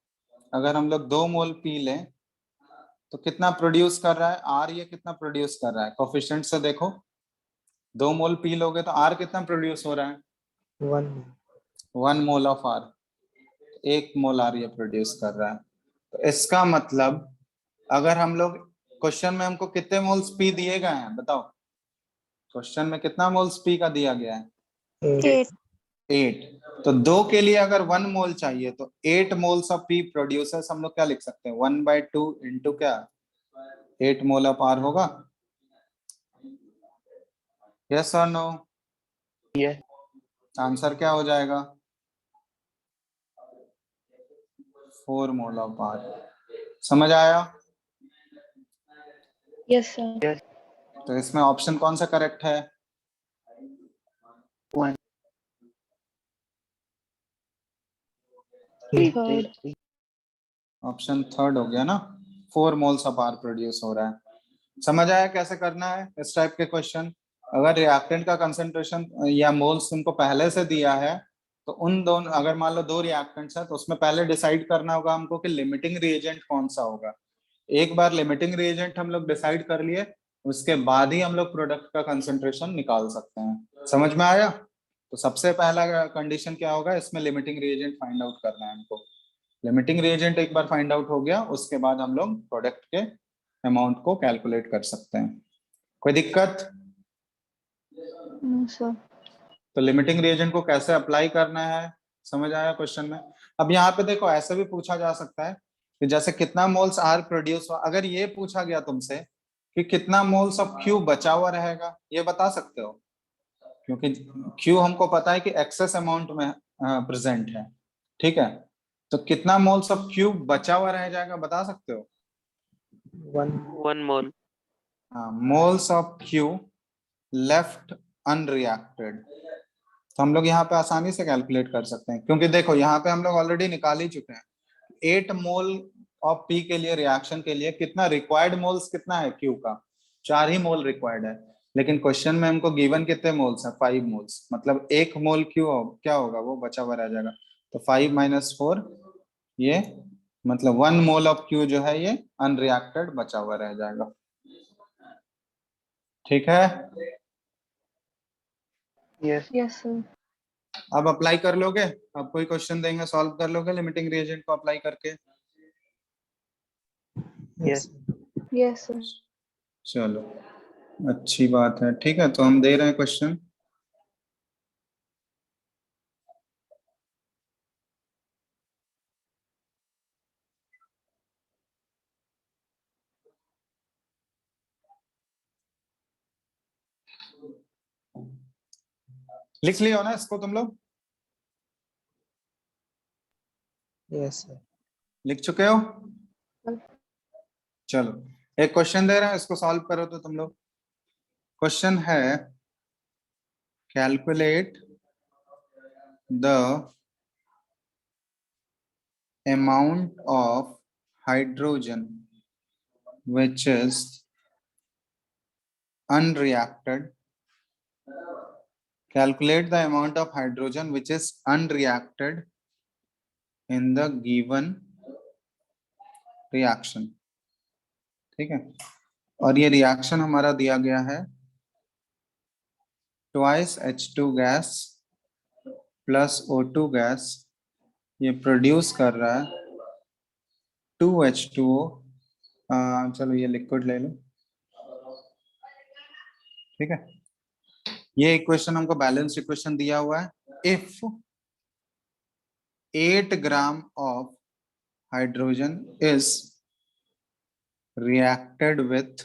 अगर हम लोग 2 मोल पी लें तो कितना प्रोड्यूस कर रहा है आर? ये कितना प्रोड्यूस कर रहा है कोफिशिएंट से देखो। 2 मोल पी लोगे तो आर कितना प्रोड्यूस हो रहा है? 1 mole of R, 1 mole R ये प्रोड्यूस कर रहा है। तो इसका मतलब अगर हम लोग क्वेश्चन में हमको कितने मोल्स पी दिए गए हैं बताओ? क्वेश्चन में कितना मोल्स पी का दिया गया है? 8. 8। तो 2 के लिए अगर 1 मोल चाहिए तो 8 मोल्स ऑफ पी प्रोड्यूसर्स हम लोग क्या लिख सकते हैं, 1/2 इंटू क्या, 8 मोल ऑफ आर होगा। यस और नो? Yes. आंसर क्या हो जाएगा, 4 मोल ऑफ आर। समझ आया? Yes, sir. Yes. तो इसमें ऑप्शन कौन सा करेक्ट है? 1. Third. 3. ऑप्शन थर्ड हो गया ना, 4 मोल्स ऑफ आर प्रोड्यूस हो रहा है। समझ आया कैसे करना है इस टाइप के क्वेश्चन? अगर रिएक्टेंट का कंसंट्रेशन या मोल्स तुमको पहले से दिया है तो उन दोनों, अगर मान लो 2 रिएक्टेंट्स है तो उसमें पहले डिसाइड करना होगा हमको कि लिमिटिंग रिएजेंट कौन सा होगा। एक बार लिमिटिंग रिएजेंट हम लोग डिसाइड कर लिए, उसके बाद ही हम लोग प्रोडक्ट का कंसंट्रेशन निकाल सकते हैं। समझ में आया? तो सबसे पहला कंडीशन क्या होगा इसमें, लिमिटिंग रिएजेंट फाइंड आउट करना है हमको। लिमिटिंग रिएजेंट एक बार फाइंड आउट हो गया, उसके बाद हम लोग प्रोडक्ट के अमाउंट को कैलकुलेट कर सकते हैं। कोई दिक्कत? No, sir. तो लिमिटिंग रिएजेंट को कैसे अप्लाई करना है समझ आया क्वेश्चन में? अब यहाँ पे देखो ऐसे भी पूछा जा सकता है कि जैसे कितना मोल्स आर प्रोड्यूस, अगर ये पूछा गया तुमसे कि कितना मोल्स ऑफ क्यू बचा हुआ रहेगा, ये बता सकते हो, क्योंकि क्यू हमको पता है कि एक्सेस अमाउंट में प्रेजेंट है, ठीक है? तो कितना मोल्स ऑफ क्यू बचा हुआ रह जाएगा बता सकते हो? 1 mole. हाँ, moles of Q left unreacted. तो हम लोग यहाँ पे आसानी से कैलकुलेट कर सकते हैं, क्योंकि देखो यहाँ पे हम लोग ऑलरेडी निकाल ही चुके हैं 8 मोल ऑफ पी के लिए, रिएक्शन के लिए कितना रिक्वायर्ड मोल्स कितना है क्यू का, 4 ही मोल रिक्वायर्ड है। लेकिन क्वेश्चन में हमको गिवन कितने मोल्स है, 5 मोल्स, मतलब 1 मोल क्यू क्या होगा, वो बचा हुआ रह जाएगा। तो 5 - 4, ये मतलब 1 मोल ऑफ क्यू जो है ये अनरिएक्टेड बचा हुआ रह जाएगा। ठीक है? Yes. Yes, sir. अब अप्लाई कर लोगे, अब कोई क्वेश्चन देंगे सॉल्व कर लोगे लिमिटिंग रिएजेंट को अप्लाई करके? Yes. Yes, sir. चलो अच्छी बात है, ठीक है। तो हम दे रहे हैं क्वेश्चन। लिख लियो ना इसको तुम लोग? Yes sir. लिख चुके हो? Sir. चलो एक क्वेश्चन दे रहे हैं, इसको सॉल्व करो तो तुम लोग। क्वेश्चन है calculate the amount of hydrogen which is unreacted, calculate the amount of hydrogen which is unreacted in the given reaction। ठीक है, और ये रिएक्शन हमारा दिया गया है twice H2 gas plus O2 gas, ये प्रोड्यूस कर रहा है 2H2O। चलो ये लिक्विड ले लो, ठीक है। ये इक्वेशन हमको बैलेंस इक्वेशन दिया हुआ है। If 8 gram of hydrogen is reacted with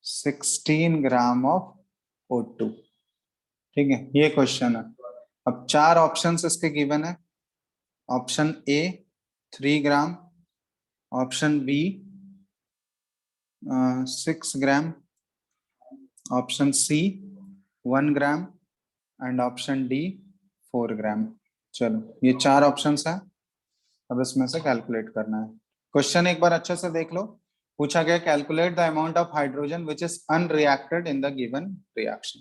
16 gram of O2, ठीक है, ये क्वेश्चन है। अब 4 ऑप्शंस इसके गिवन है। Option A 3 gram, option B 6 gram, option C 1 gram and option D 4 gram. चलो ये 4 ऑप्शंस है, अब इसमें से कैलकुलेट करना है। क्वेश्चन एक बार अच्छे से देख लो। पूछा गया calculate the amount of hydrogen which is unreacted in the given reaction.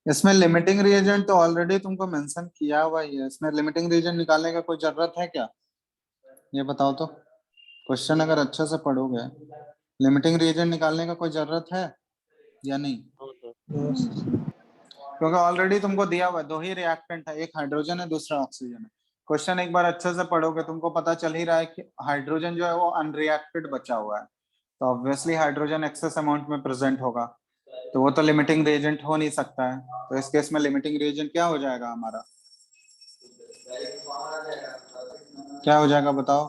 इसमें लिमिटिंग रिएजेंट तो ऑलरेडी तुमको मेंशन किया हुआ ही है, इसमें लिमिटिंग रिएजेंट निकालने का कोई जरूरत है क्या? ये बताओ तो, क्वेश्चन अगर अच्छे से पढ़ोगे लिमिटिंग रिएजेंट निकालने का कोई जरूरत है या नहीं? No, No, sir. sir. क्योंकि ऑलरेडी तुमको दिया हुआ है, दो ही रिएक्टेंट है, एक हाइड्रोजन है दूसरा ऑक्सीजन है। क्वेश्चन एक बार अच्छे से पढ़ोगे तुमको पता चल ही रहा है कि हाइड्रोजन जो है वो अनरिएक्टेड बचा हुआ है, तो ऑब्वियसली हाइड्रोजन एक्सेस अमाउंट में प्रेजेंट होगा, तो वो तो लिमिटिंग रिएजेंट हो नहीं सकता है। तो इस केस में लिमिटिंग रिएजेंट क्या हो जाएगा हमारा? क्या हो जाएगा बताओ?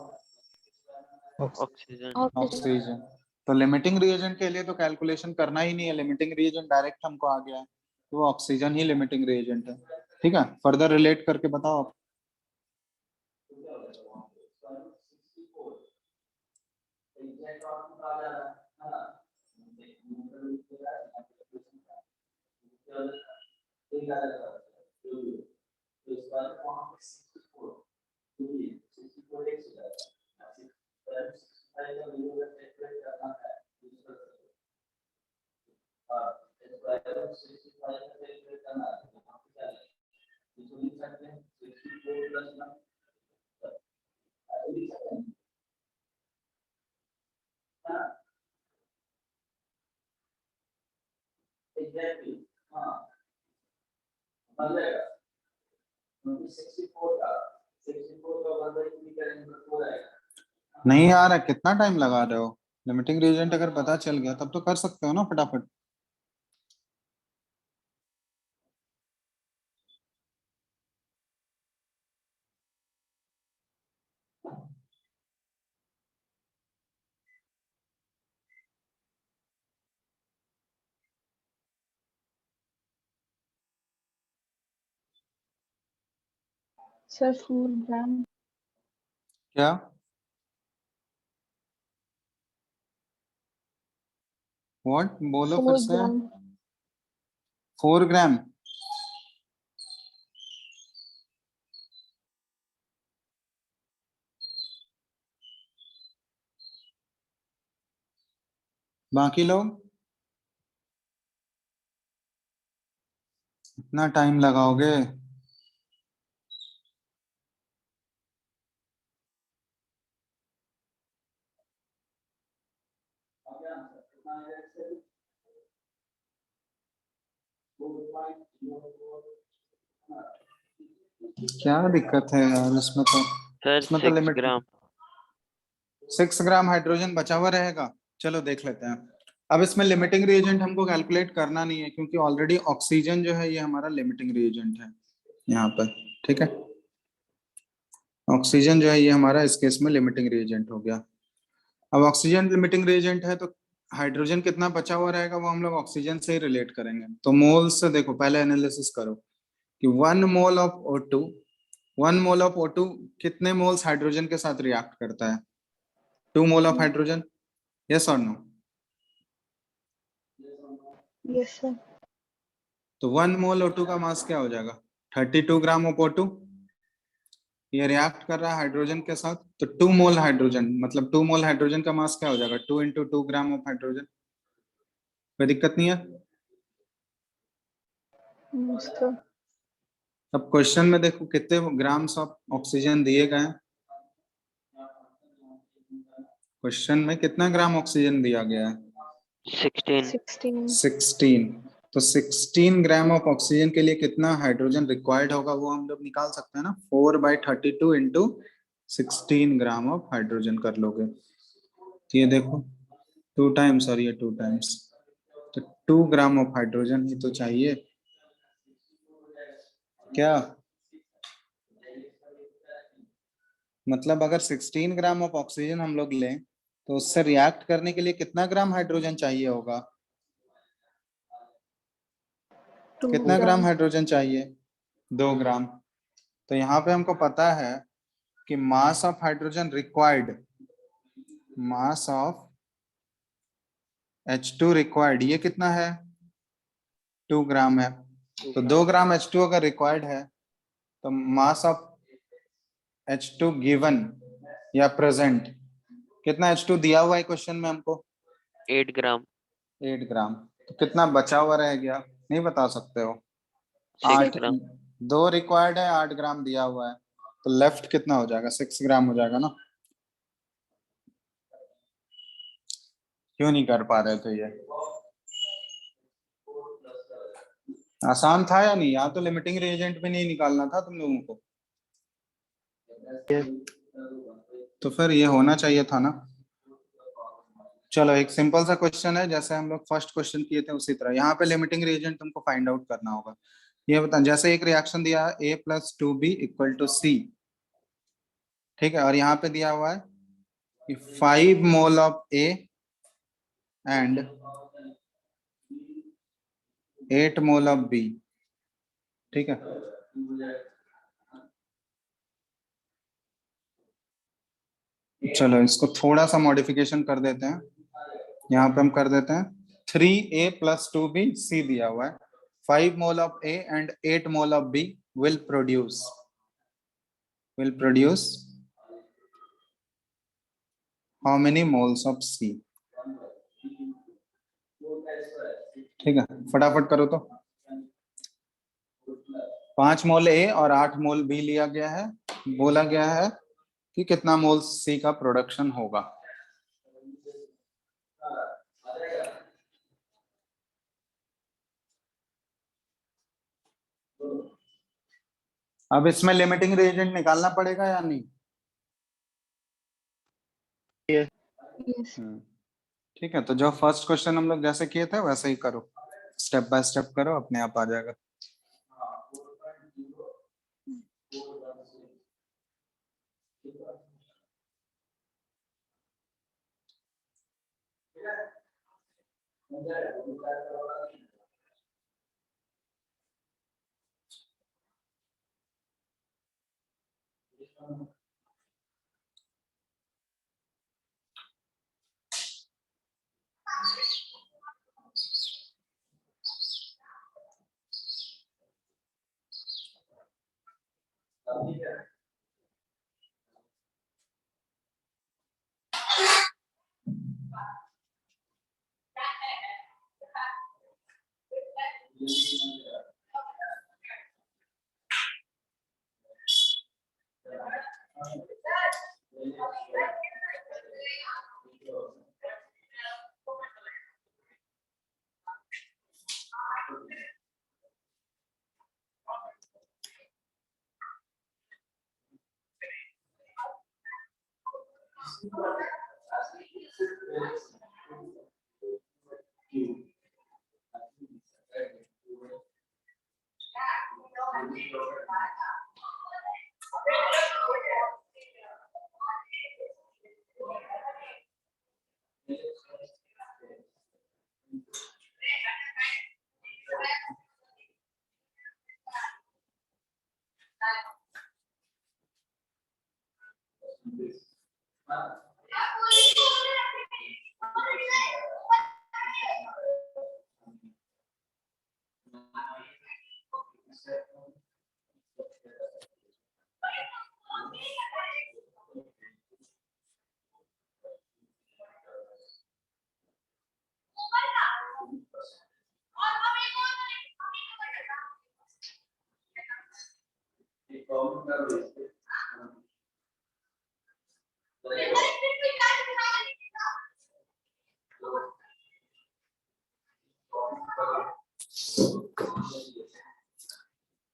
ऑक्सीजन। Oxygen. ऑक्सीजन। तो लिमिटिंग रिएजेंट के लिए तो कैलकुलेशन करना ही नहीं है, लिमिटिंग रिएजेंट डायरेक्ट हमको आ गया है, तो वो ऑक्सीजन ही लिमिटिंग रिएजेंट है। ठीक है, फर्दर रिलेट करके बताओ आप। नहीं आ रहा, कितना टाइम लगा रहे हो? लिमिटिंग रिएजेंट अगर पता चल गया तब तो कर सकते हो ना फटाफट। Sir, 4 gram. क्या? व्हाट बोलो फिर 4 से। gram. 4 ग्राम? बाकी लोग इतना टाइम लगाओगे? क्या दिक्कत है यार इसमें तो? सर इसमें तो 6 लिमिट ग्राम। 6 ग्राम हाइड्रोजन बचा हुआ रहेगा। चलो देख लेते हैं। अब इसमें लिमिटिंग रिएजेंट हमको कैलकुलेट करना नहीं है, क्योंकि ऑलरेडी ऑक्सीजन जो है ये हमारा लिमिटिंग रिएजेंट है यहाँ पर। ठीक है, ऑक्सीजन जो है ये हमारा इस केस में लिमिटिंग रिएजेंट हो गया। अब ऑक्सीजन लिमिटिंग रिएजेंट है तो हाइड्रोजन कितना बचा हुआ रहेगा वो हम लोग ऑक्सीजन से ही रिलेट करेंगे। तो मोल्स से देखो, पहले एनालिसिस करो कि 1 mole of O2, 1 mole of O2 कितने मोल्स हाइड्रोजन के साथ रिएक्ट करता है? 2 मोल ऑफ हाइड्रोजन, यस और नो? Yes, sir. तो 1 मोल O2 का मास क्या हो जाएगा? 32 ग्राम ऑफ O2। ये रिएक्ट कर रहा है हाइड्रोजन के साथ, तो 2 मोल हाइड्रोजन, मतलब 2 मोल हाइड्रोजन का मास क्या हो जाएगा? 2 इंटू 2 ग्राम ऑफ हाइड्रोजन। कोई दिक्कत नहीं है? No, sir. अब क्वेश्चन में देखो कितने ग्राम्स ऑफ ऑक्सीजन दिए गए हैं। क्वेश्चन में कितना ग्राम ऑक्सीजन दिया गया है? 16। 16. 16। तो 16 ग्राम ऑफ ऑक्सीजन के लिए कितना हाइड्रोजन रिक्वायर्ड होगा वो हम लोग निकाल सकते हैं ना। 4/32 इंटू 16 ग्राम ऑफ हाइड्रोजन कर लोगे तो ये देखो 2 टाइम्स और ये 2 टाइम्स, तो 2 ग्राम ऑफ हाइड्रोजन ही तो चाहिए क्या? मतलब अगर 16 ग्राम ऑफ ऑक्सीजन हम लोग लें तो उससे रिएक्ट करने के लिए कितना ग्राम हाइड्रोजन चाहिए होगा? 2 कितना ग्राम gram. हाइड्रोजन चाहिए? 2 ग्राम। तो यहाँ पे हमको पता है कि mass of hydrogen required, mass of H2 required ये कितना है? 2 ग्राम है, तो 2 ग्राम H2 अगर रिक्वायर्ड है तो मास ऑफ H2 गिवन या प्रेजेंट कितना H2 दिया हुआ है क्वेश्चन में हमको? 8 ग्राम। 8 ग्राम। तो कितना बचा हुआ रह गया, नहीं बता सकते हो? 6 8, ग्राम। 2 रिक्वायर्ड है, 8 ग्राम दिया हुआ है, तो लेफ्ट कितना हो जाएगा? 6 ग्राम हो जाएगा ना। क्यों नहीं कर पा रहे थे? ये आसान था या नहीं? यहाँ तो लिमिटिंग रिएजेंट भी नहीं निकालना था तुम लोगों को, Yes. तो फिर ये होना चाहिए था ना। चलो एक सिंपल सा क्वेश्चन है, जैसे हम लोग फर्स्ट क्वेश्चन किए थे उसी तरह यहाँ पे लिमिटिंग रिएजेंट तुमको फाइंड आउट करना होगा। ये बता, जैसे एक रिएक्शन दिया है A+2B = C, ठीक है, और यहाँ पे दिया हुआ है कि 5 mole of A and 8 mole of B, ठीक है। चलो इसको थोड़ा सा मॉडिफिकेशन कर देते हैं, यहाँ पे हम कर देते हैं 3A+2B, C दिया हुआ है, 5 mole of A and 8 mole of B will produce how many moles of C? ठीक है, फटाफट करो तो। 5 मोल A और 8 मोल B लिया गया है, बोला गया है कि कितना मोल C का प्रोडक्शन होगा। अब इसमें लिमिटिंग रिएजेंट निकालना पड़ेगा या नहीं? Yes. Yes. ठीक है, तो जो फर्स्ट क्वेश्चन हम लोग जैसे किए थे वैसे ही करो, स्टेप बाय स्टेप करो, अपने आप आ जाएगा।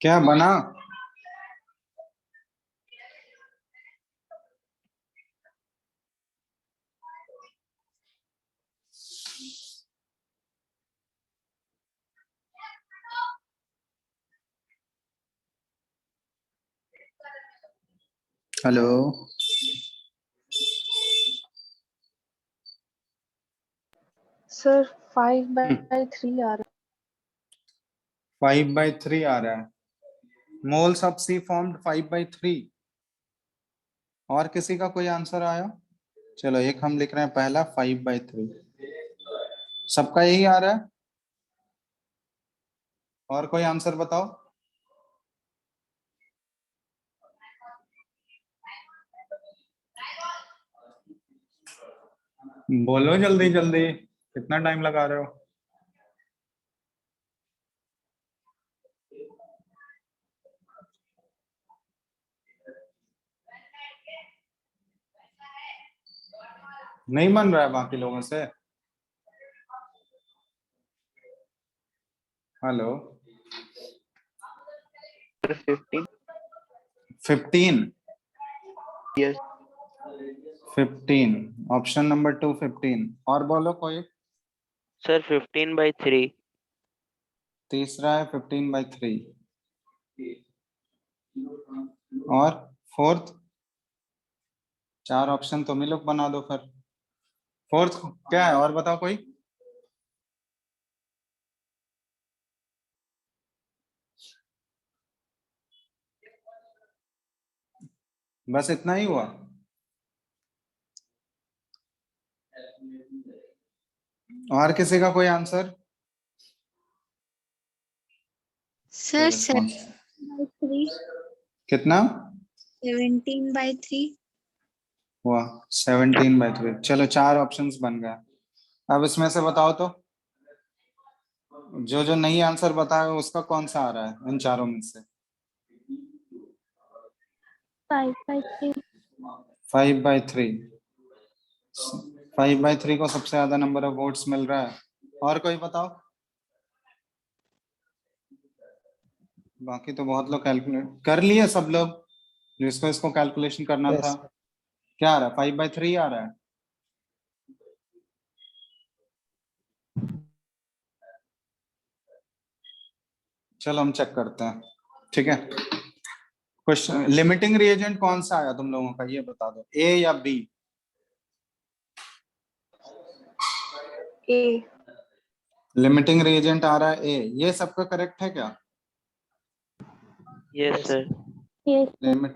क्या बना? हेलो, Sir, 5/3 आ रहा 5/3 आ रहा है। Moles of C formed 5/3। और किसी का कोई आंसर आया? चलो एक हम लिख रहे हैं पहला 5/3, सबका यही आ रहा है। और कोई आंसर बताओ। बोलो जल्दी जल्दी, कितना टाइम लगा रहे हो। नहीं बन रहा है बाकी लोगों से। हेलो। 15. 15। Yes. 15 option number 2 15। और बोलो कोई। Sir, 15/3. तीसरा है 15/3। और फोर्थ। 4 ऑप्शन तुम ही लोग बना दो फिर। फोर्थ क्या है और बताओ कोई। बस इतना ही हुआ। और किसी का कोई आंसर। Sir response 7/3. कितना 17/3. हुआ। 17/3। चलो 4 ऑप्शंस बन गए। अब इसमें से बताओ तो, जो जो नहीं आंसर बताया उसका कौन सा आ रहा है इन चारों में से। 5/3. 5/3। 5/3 को सबसे ज्यादा नंबर ऑफ वोट्स मिल रहा है। और कोई बताओ। बाकी तो बहुत लोग कैलकुलेट कर लिए सब लोग, जिसको इसको कैलकुलेशन करना Yes, था। sir. क्या आ रहा है 5/3 आ रहा है। चलो हम चेक करते हैं। ठीक है। क्वेश्चन लिमिटिंग रिएजेंट कौन सा आया तुम लोगों का, ये बता दो, ए या बी। A. लिमिटिंग रिएजेंट आ रहा है ए, ये सबका करेक्ट है क्या। Yes, Yes, sir. Yes, sir. Limit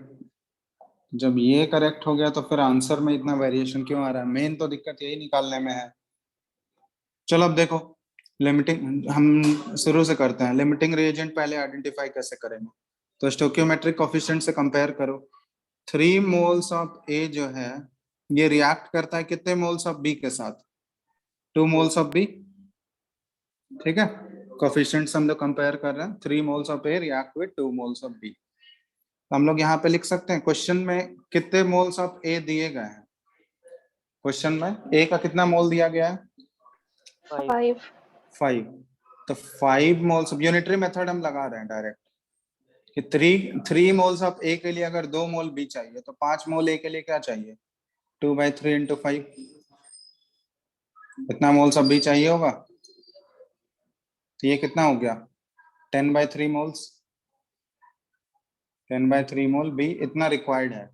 जब ये करेक्ट हो गया तो फिर आंसर में इतना वेरिएशन क्यों आ रहा है। मेन तो दिक्कत यही निकालने में है। चलो अब देखो, लिमिटिंग हम शुरू से करते हैं। लिमिटिंग रिएजेंट पहले आइडेंटिफाई कैसे करेंगे, तो स्टोकियोमेट्रिक कोफिशिएंट से कंपेयर करो। 3 मोल्स ऑफ ए जो है ये रिएक्ट करता है कितने मोल्स ऑफ बी के साथ, 2 मोल्स ऑफ बी। ठीक है, कोफिशिएंट्स हम लोग कंपेयर कर रहे हैं। 3 moles of A react with 2 moles of B. हम लोग यहाँ पे लिख सकते हैं क्वेश्चन में कितने मोल्स ऑफ ए दिए गए हैं। क्वेश्चन में ए का कितना मोल दिया गया है 5. 5. 5। तो 5 मोल्स, यूनिटरी मेथड हम लगा रहे हैं डायरेक्ट कि 3 मोल्स ऑफ ए के लिए अगर 2 मोल बी चाहिए तो 5 मोल ए के लिए क्या चाहिए 2/3 इंटू 5। इतना मोल्स ऑफ बी चाहिए होगा, तो ये कितना हो गया 10/3 मोल्स। 10/3 मोल बी इतना रिक्वायर्ड है।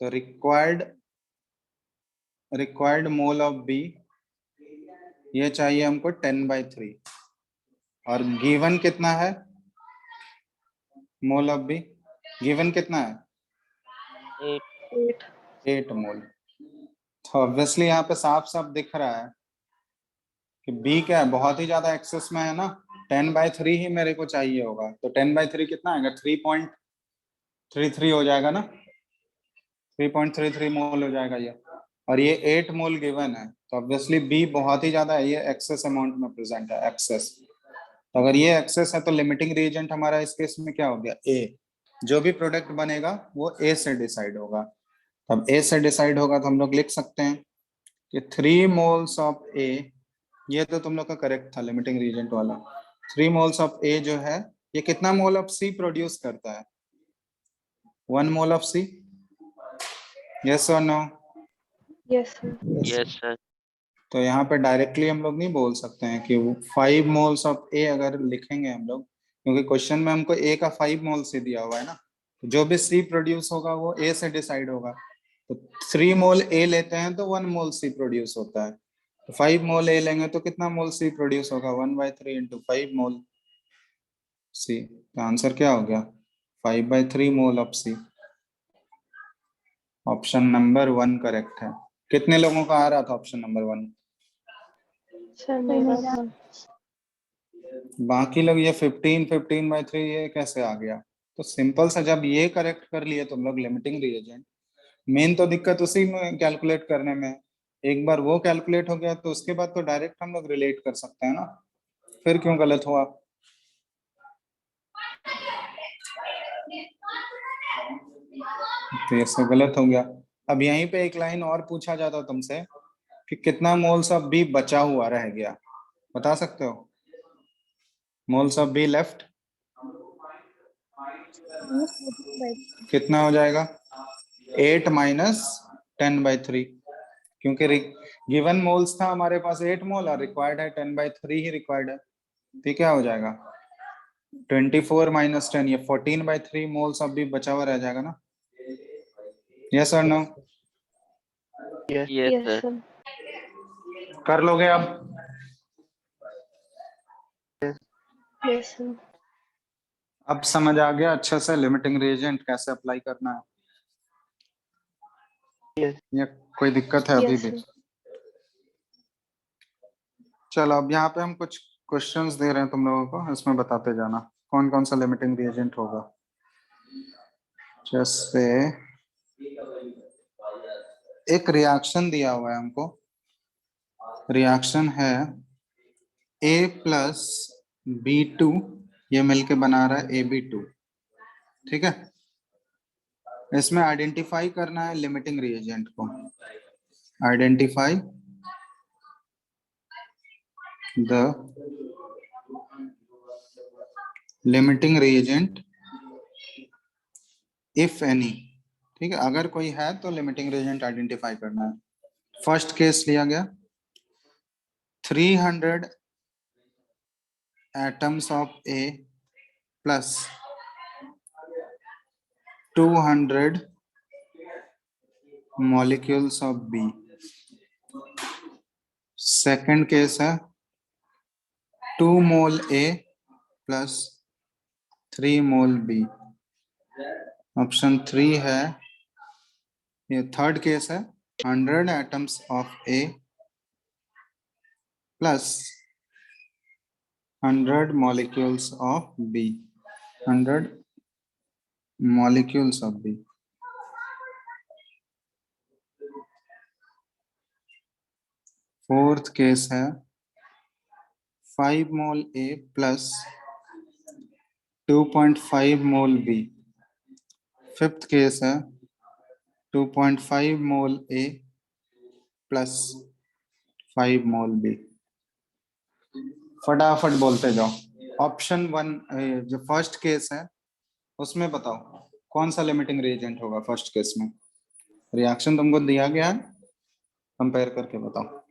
तो रिक्वायर्ड मोल ऑफ बी ये चाहिए हमको 10/3। और गिवन कितना है मोल ऑफ बी, गिवन कितना है 8. 8. 8 मोल। तो ऑब्वियसली यहाँ पे साफ साफ दिख रहा है कि बी क्या है, बहुत ही ज्यादा एक्सेस में है ना। 10/3 ही मेरे को चाहिए होगा, तो 10/3 कितना आएगा 3.33 हो जाएगा ना, 3.33 मोल हो जाएगा ये। और ये 8 मोल गिवन है, तो ऑब्वियसली बी बहुत ही ज्यादा है, ये एक्सेस अमाउंट में प्रेजेंट है, एक्सेस। तो अगर ये एक्सेस है तो लिमिटिंग रिएजेंट हमारा इस केस में क्या हो गया ए। जो भी प्रोडक्ट बनेगा वो ए से डिसाइड होगा। अब ए से डिसाइड होगा तो हम लोग लिख सकते हैं कि 3 मोल्स ऑफ ए, ये तो तुम लोग का करेक्ट था लिमिटिंग रिएजेंट वाला। 3 मोल्स ऑफ ए जो है ये कितना मोल ऑफ सी प्रोड्यूस करता है 1 मोल ऑफ सी। यस और no. Yes, sir. yes, Yes, sir. तो यहाँ पे डायरेक्टली हम लोग नहीं बोल सकते हैं कि 5 मोल्स ऑफ ए अगर लिखेंगे हम लोग, क्योंकि क्वेश्चन में हमको ए का 5 मोल से दिया हुआ है ना। तो जो भी सी प्रोड्यूस होगा वो ए से डिसाइड होगा। तो 3 मोल ए लेते हैं तो 1 मोल सी प्रोड्यूस होता है। तो 5 मोल ए लेंगे तो कितना मोल सी प्रोड्यूस होगा 1/3 इंटू 5 मोल सी। तो आंसर क्या हो गया 5/3 mole of C. Option number 1 correct है। कितने लोगों का आ रहा था ऑप्शन नंबर 1। Sir, मेरा one. बाकी लोग ये 15 ये कैसे आ गया? तो सिंपल सा, जब ये करेक्ट कर लिए तुम लोग लिमिटिंग रिएजेंट, मेन तो दिक्कत उसी में कैलकुलेट करने में है। एक बार वो कैलकुलेट हो गया तो उसके बाद तो डायरेक्ट हम लोग रिलेट कर सकते हैं ना। फिर क्यों गलत हुआ? तो ये सब गलत हो गया। अब यहीं पे एक लाइन और पूछा जाता तुमसे कि कितना मोल्स ऑफ बी बचा हुआ रह गया, बता सकते हो? मोल्स ऑफ बी लेफ्ट कितना हो जाएगा? 8 माइनस 10/3, क्योंकि गिवन मोल्स था हमारे पास 8 मोल और रिक्वायर्ड है 10/3 ही रिक्वायर्ड है। तो क्या हो जाएगा? 24 माइनस 10, ये 14/3 मोल्स ऑफ बी बचा हुआ रह जाएगा ना। यस और no? Yes, Yes, sir. sir. कर लोगे अब? Yes, sir. अब समझ आ गया अच्छे से लिमिटिंग रिएजेंट कैसे अप्लाई करना है? Yes. या कोई दिक्कत है अभी Yes, भी? sir. चलो अब यहाँ पे हम कुछ क्वेश्चंस दे रहे हैं तुम लोगों को, इसमें बताते जाना कौन कौन सा लिमिटिंग रिएजेंट होगा। जैसे एक रिएक्शन दिया हुआ है हमको, रिएक्शन है A+B2, ये मिलके बना रहा है AB2, ठीक है। इसमें आइडेंटिफाई करना है लिमिटिंग रिएजेंट को। Identify the limiting reagent if any, ठीक है। अगर कोई है तो लिमिटिंग रिएजेंट आइडेंटिफाई करना है। फर्स्ट केस लिया गया 300 atoms of A plus 200 molecules of B। Second case है 2 mole A plus 3 mole B। Option 3 है। ये थर्ड केस है 100 atoms of A plus 100 molecules of B। 100 molecules of B। Fourth case है 5 mole A plus 2.5 mole B। Fifth case है 2.5 mole A plus 5 mole B। फटाफट बोलते जाओ। Option 1 जो first case है उसमें बताओ कौन सा लिमिटिंग रिएजेंट होगा फर्स्ट केस में। रिएक्शन तुमको दिया गया है, कंपेयर करके बताओ।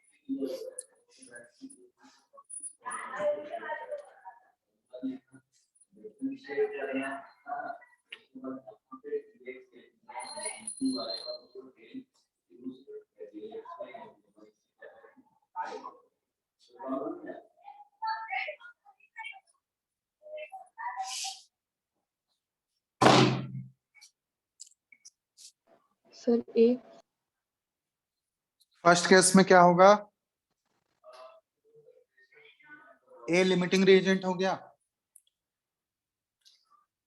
Sir, A. फर्स्ट केस में क्या होगा? ए लिमिटिंग रिएजेंट हो गया।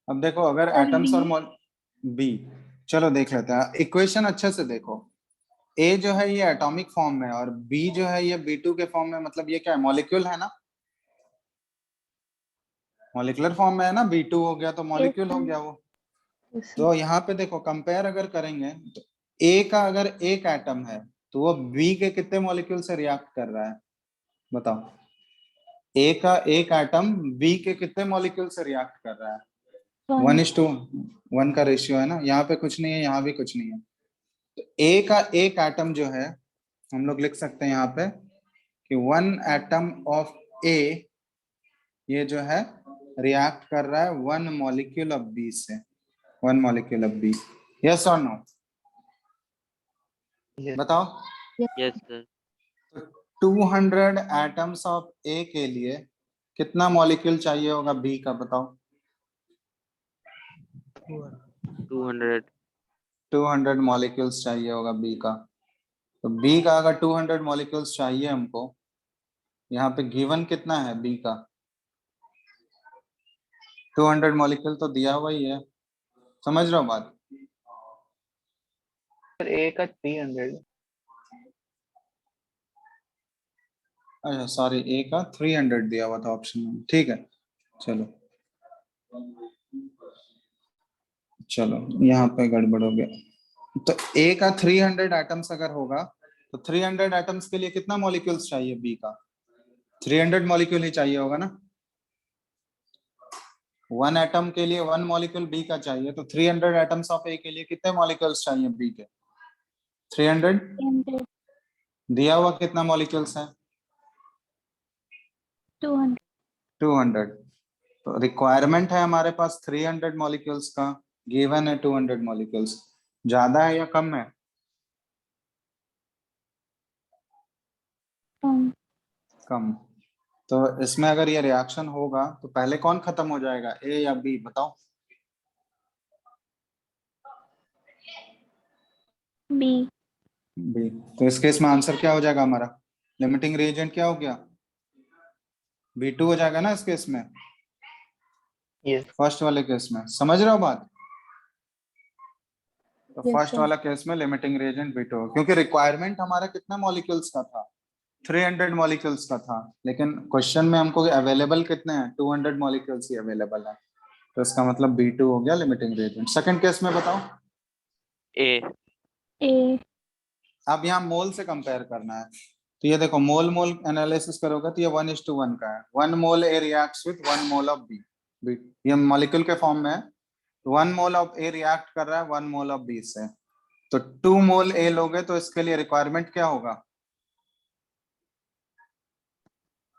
अब देखो अगर Sir, एटम्स B. और बी, चलो देख लेते हैं इक्वेशन अच्छे से देखो। ए जो है ये एटॉमिक फॉर्म में और बी जो है ये B2 के फॉर्म में, मतलब ये क्या है? मॉलिक्यूल है ना, मॉलिक्यूलर फॉर्म में है ना। B2 हो गया तो मॉलिक्यूल हो गया वो। Yes, sir. तो यहाँ पे देखो कंपेयर अगर करेंगे तो ए का अगर एक एटम है तो वो बी के कितने मॉलिक्यूल से रिएक्ट कर रहा है बताओ। ए का एक एटम बी के कितने मॉलिक्यूल से रिएक्ट कर रहा है? 1:1 का रेशियो है ना। यहाँ पे कुछ नहीं है, यहाँ भी कुछ नहीं है। तो ए का एक एटम जो है हम लोग लिख सकते हैं यहाँ पे कि 1 एटम ऑफ ए ये जो है रिएक्ट कर रहा है 1 मॉलिक्यूल ऑफ बी से। 1 मॉलिक्यूल ऑफ बी। यस और नो? Yes. बताओ। Yes, sir. 200 एटम्स ऑफ ए के लिए कितना मॉलिक्यूल चाहिए होगा बी का बताओ। 200. 200 मॉलिक्यूल्स चाहिए होगा बी का। तो बी का अगर 200 मॉलिक्यूल्स चाहिए हमको, यहाँ पे गिवन कितना है बी का? 200 मॉलिक्यूल तो दिया हुआ ही है, समझ रहे हो बात? सर ए का 300। अच्छा सॉरी, ए का 300 दिया हुआ था ऑप्शन में, ठीक है। चलो चलो यहाँ पे गड़बड़ हो गया। तो ए का 300 एटम्स अगर होगा तो 300 एटम्स के लिए कितना मॉलिक्यूल्स चाहिए बी का? 300 मॉलिक्यूल ही चाहिए होगा ना। 1 एटम के लिए 1 मॉलिक्यूल बी का चाहिए, तो 300 एटम्स ऑफ ए के लिए कितने मॉलिक्यूल्स चाहिए बी के? 300 200 दिया हुआ कितना मॉलिक्यूल्स है? 200 200। तो रिक्वायरमेंट है हमारे पास 300 मॉलिक्यूल्स का, गिवन है 200 मॉलिक्यूल्स। ज्यादा है या कम है? कम। तो इसमें अगर ये रिएक्शन होगा तो पहले कौन खत्म हो जाएगा, ए या बी, बताओ? B B. तो इस केस में आंसर क्या हो जाएगा हमारा? लिमिटिंग रिएजेंट क्या हो गया? B2 हो जाएगा ना इस केस में, यस फर्स्ट वाले केस में। समझ रहे हो बात? तो Yes, फर्स्ट sir. वाला केस में लिमिटिंग रिएजेंट B2, क्योंकि रिक्वायरमेंट हमारा कितना मॉलिक्यूल्स का था? 300 मॉलिक्यूल्स का था, लेकिन क्वेश्चन में हमको अवेलेबल कितने हैं? 200 मॉलिक्यूल्स ही अवेलेबल है, तो इसका मतलब B2 हो गया लिमिटिंग रिएजेंट। सेकंड केस में बताओ। A ए अब यहाँ मोल से कंपेयर करना है, तो ये देखो मोल मोल एनालिसिस करोगे तो ये 1:1 का है। 1 mole A reacts with 1 mole of B, ये मॉलिक्यूल के फॉर्म में है। 1 मोल ऑफ ए रिएक्ट कर रहा है 1 मोल ऑफ बी से, तो 2 मोल ए लोगे तो इसके लिए रिक्वायरमेंट क्या होगा?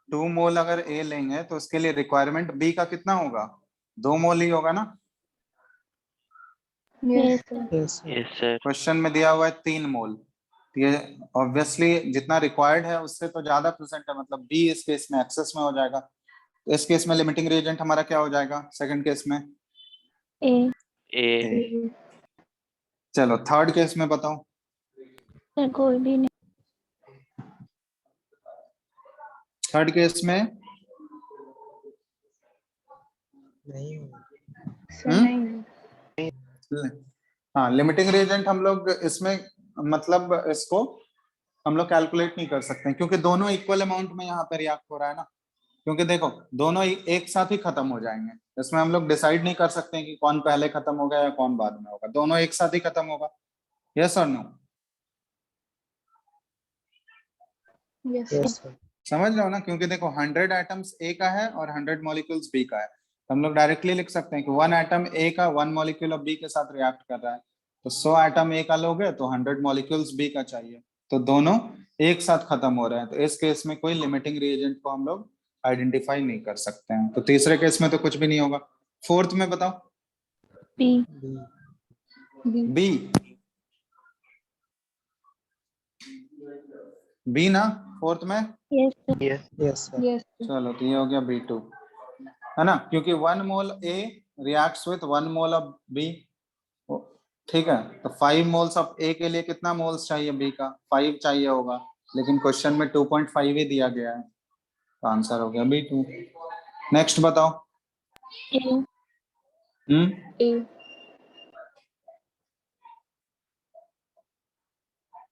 2 मोल अगर ए लेंगे तो उसके लिए रिक्वायरमेंट बी का कितना होगा? 2 मोल ही होगा ना। Yes, sir. Yes sir. yes sir question में दिया हुआ है 3 मोल, तो ये ऑब्वियसली जितना रिक्वायर्ड है उससे तो ज्यादा प्रेजेंट है, मतलब बी इस केस में एक्सेस में हो जाएगा। तो इस केस में लिमिटिंग रिएजेंट हमारा क्या हो जाएगा सेकंड केस में? ए A ए। चलो थर्ड केस में बताओ। सर कोई भी नहीं थर्ड केस में नहीं होगा। Sir, नहीं. हाँ, लिमिटिंग रिएजेंट हम लोग इसमें मतलब इसको हम लोग कैलकुलेट नहीं कर सकते क्योंकि दोनों इक्वल अमाउंट में यहाँ पे रिएक्ट हो रहा है ना। क्योंकि देखो दोनों एक साथ ही खत्म हो जाएंगे, इसमें हम लोग डिसाइड नहीं कर सकते हैं कि कौन पहले खत्म होगा या कौन बाद में होगा, दोनों एक साथ ही खत्म होगा। यस और no? Yes, sir. Yes sir. समझ रहे हो ना? क्योंकि देखो 100 एटम्स ए का है और 100 मॉलिक्यूल्स बी का है, तो हम लोग डायरेक्टली लिख सकते हैं कि 1 एटम ए का 1 मॉलिक्यूल ऑफ बी के साथ रिएक्ट कर रहा है, तो 100 एटम ए का लोगे तो 100 मॉलिक्यूल्स बी का चाहिए, तो दोनों एक साथ खत्म हो रहे हैं। तो इस केस में कोई लिमिटिंग रिएजेंट को हम लोग आइडेंटिफाई नहीं कर सकते हैं। तो तीसरे केस में तो कुछ भी नहीं होगा। फोर्थ में बताओ। B B B. B, B ना फोर्थ में? Yes sir yes yes sir. Yes, sir. चलो तो ये हो गया B2, है ना, क्योंकि 1 mole A reacts with 1 mole of B. ठीक है, तो 5 मोल्स ऑफ ए के लिए कितना मोल्स चाहिए बी का? 5 चाहिए होगा, लेकिन क्वेश्चन में 2.5 ही दिया गया है, तो आंसर हो गया B2। नेक्स्ट बताओ। ए A.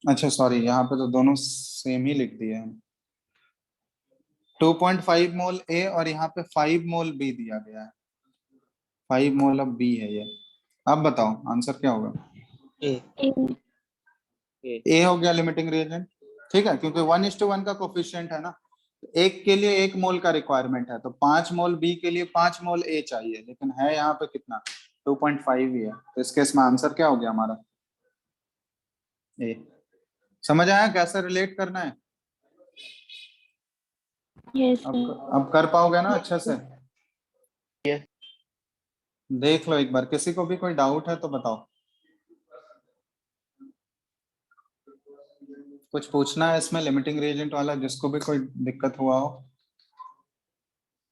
अच्छा सॉरी, यहाँ पे तो दोनों सेम ही लिख दिए हैं। 2.5 मोल ए और यहाँ पे 5 मोल बी दिया गया है, 5 मोल ऑफ बी है ये। अब बताओ आंसर क्या होगा? ए ए ए हो गया लिमिटिंग रिएजेंट, ठीक है, क्योंकि 1:1 का कोफिशिएंट है ना। एक के लिए 1 मोल का रिक्वायरमेंट है, तो 5 मोल बी के लिए 5 मोल ए चाहिए, लेकिन है यहाँ पे कितना? 2.5 ही है, तो इस केस में आंसर क्या हो गया हमारा? ए। समझ आया कैसे रिलेट करना है? यस सर अब कर पाओगे ना अच्छे से? Yes. देख लो एक बार, किसी को भी कोई डाउट है तो बताओ। कुछ पूछना है इसमें लिमिटिंग रिएजेंट वाला, जिसको भी कोई दिक्कत हुआ हो?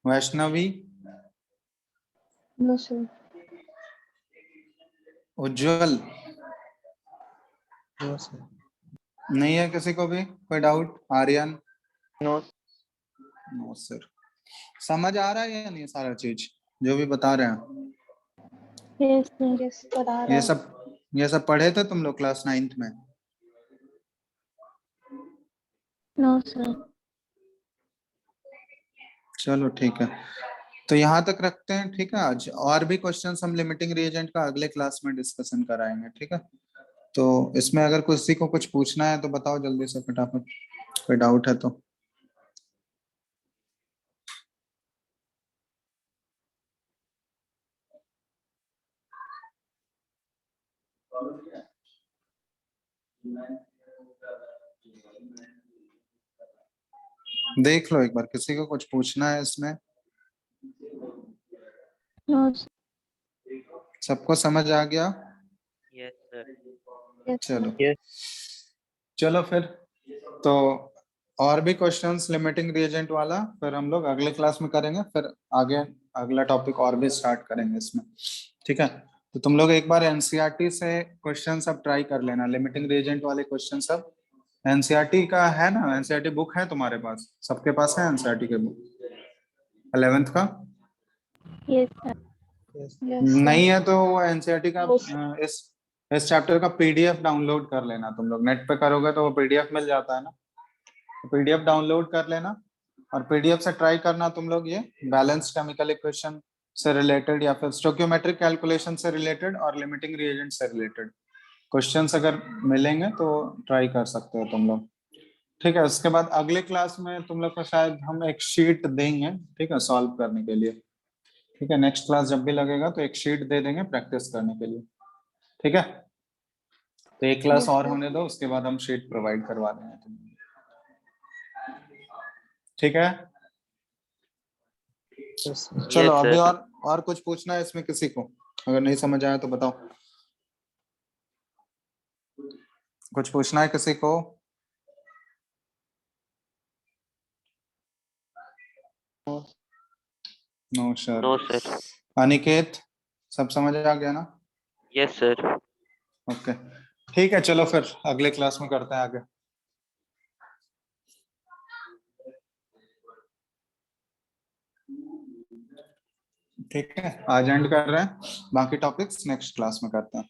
Vaishnavi, No, sir. Ujjwal, no sir. नहीं है किसी को भी कोई doubt? Aryan? No no sir. समझ आ रहा है या नहीं सारा चीज? जो भी बता रहे हैं Yes, sir. यस बता रहा है। ये सब पढ़े थे तुम लोग क्लास 9th में? No, sir. चलो ठीक है, तो यहाँ तक रखते हैं, ठीक है। आज और भी क्वेश्चंस हम लिमिटिंग रिएजेंट का अगले क्लास में डिस्कशन कराएंगे, ठीक है। तो इसमें अगर किसी को कुछ पूछना है तो बताओ जल्दी से फटाफट, कोई डाउट है तो। देख लो एक बार, किसी को कुछ पूछना है इसमें? No, sir. सबको समझ आ गया? Yes, sir. यस चलो Yes. चलो फिर, तो और भी क्वेश्चंस लिमिटिंग रिएजेंट वाला फिर हम लोग अगले क्लास में करेंगे, फिर आगे अगला टॉपिक और भी स्टार्ट करेंगे इसमें, ठीक है। तो तुम लोग एक बार एनसीईआरटी से क्वेश्चन सब ट्राई कर लेना, लिमिटिंग रिएजेंट वाले क्वेश्चन सब। एनसीईआरटी का है ना, एनसीईआरटी बुक है तुम्हारे पास? सबके पास है एनसीईआरटी के बुक 11th का? Yes, sir. Yes. यस नहीं है तो एनसीईआरटी का उस- इस चैप्टर का पीडीएफ डाउनलोड कर लेना। तुम लोग नेट पे करोगे तो वो पीडीएफ मिल जाता है ना, तो पीडीएफ डाउनलोड कर लेना और पीडीएफ से ट्राई करना तुम लोग ये बैलेंस केमिकल इक्वेशन से रिलेटेड या फिर स्टोइकियोमेट्रिक कैलकुलेशन से रिलेटेड और लिमिटिंग रिएजेंट से रिलेटेड क्वेश्चंस अगर मिलेंगे तो ट्राई कर सकते हो तुम लोग, ठीक है। उसके बाद अगले क्लास में तुम लोग को शायद हम एक शीट देंगे, ठीक है, सॉल्व करने के लिए, ठीक है। नेक्स्ट क्लास जब भी लगेगा तो एक शीट दे देंगे प्रैक्टिस करने के लिए, ठीक है। तो एक क्लास Yes, और sir. होने दो, उसके बाद हम शीट प्रोवाइड करवा देंगे तुम, ठीक है। Yes. चलो Yes, अभी sir. और कुछ पूछना है इसमें किसी को? अगर नहीं समझ आया तो बताओ। कुछ पूछना है किसी को? No sir. No, sir. Aniket, सब समझ आ गया ना? Yes, sir. ओके, ठीक है, चलो फिर अगले क्लास में करते हैं आगे। ठीक है, आज एंड कर रहे हैं, बाकी टॉपिक्स नेक्स्ट क्लास में करते हैं।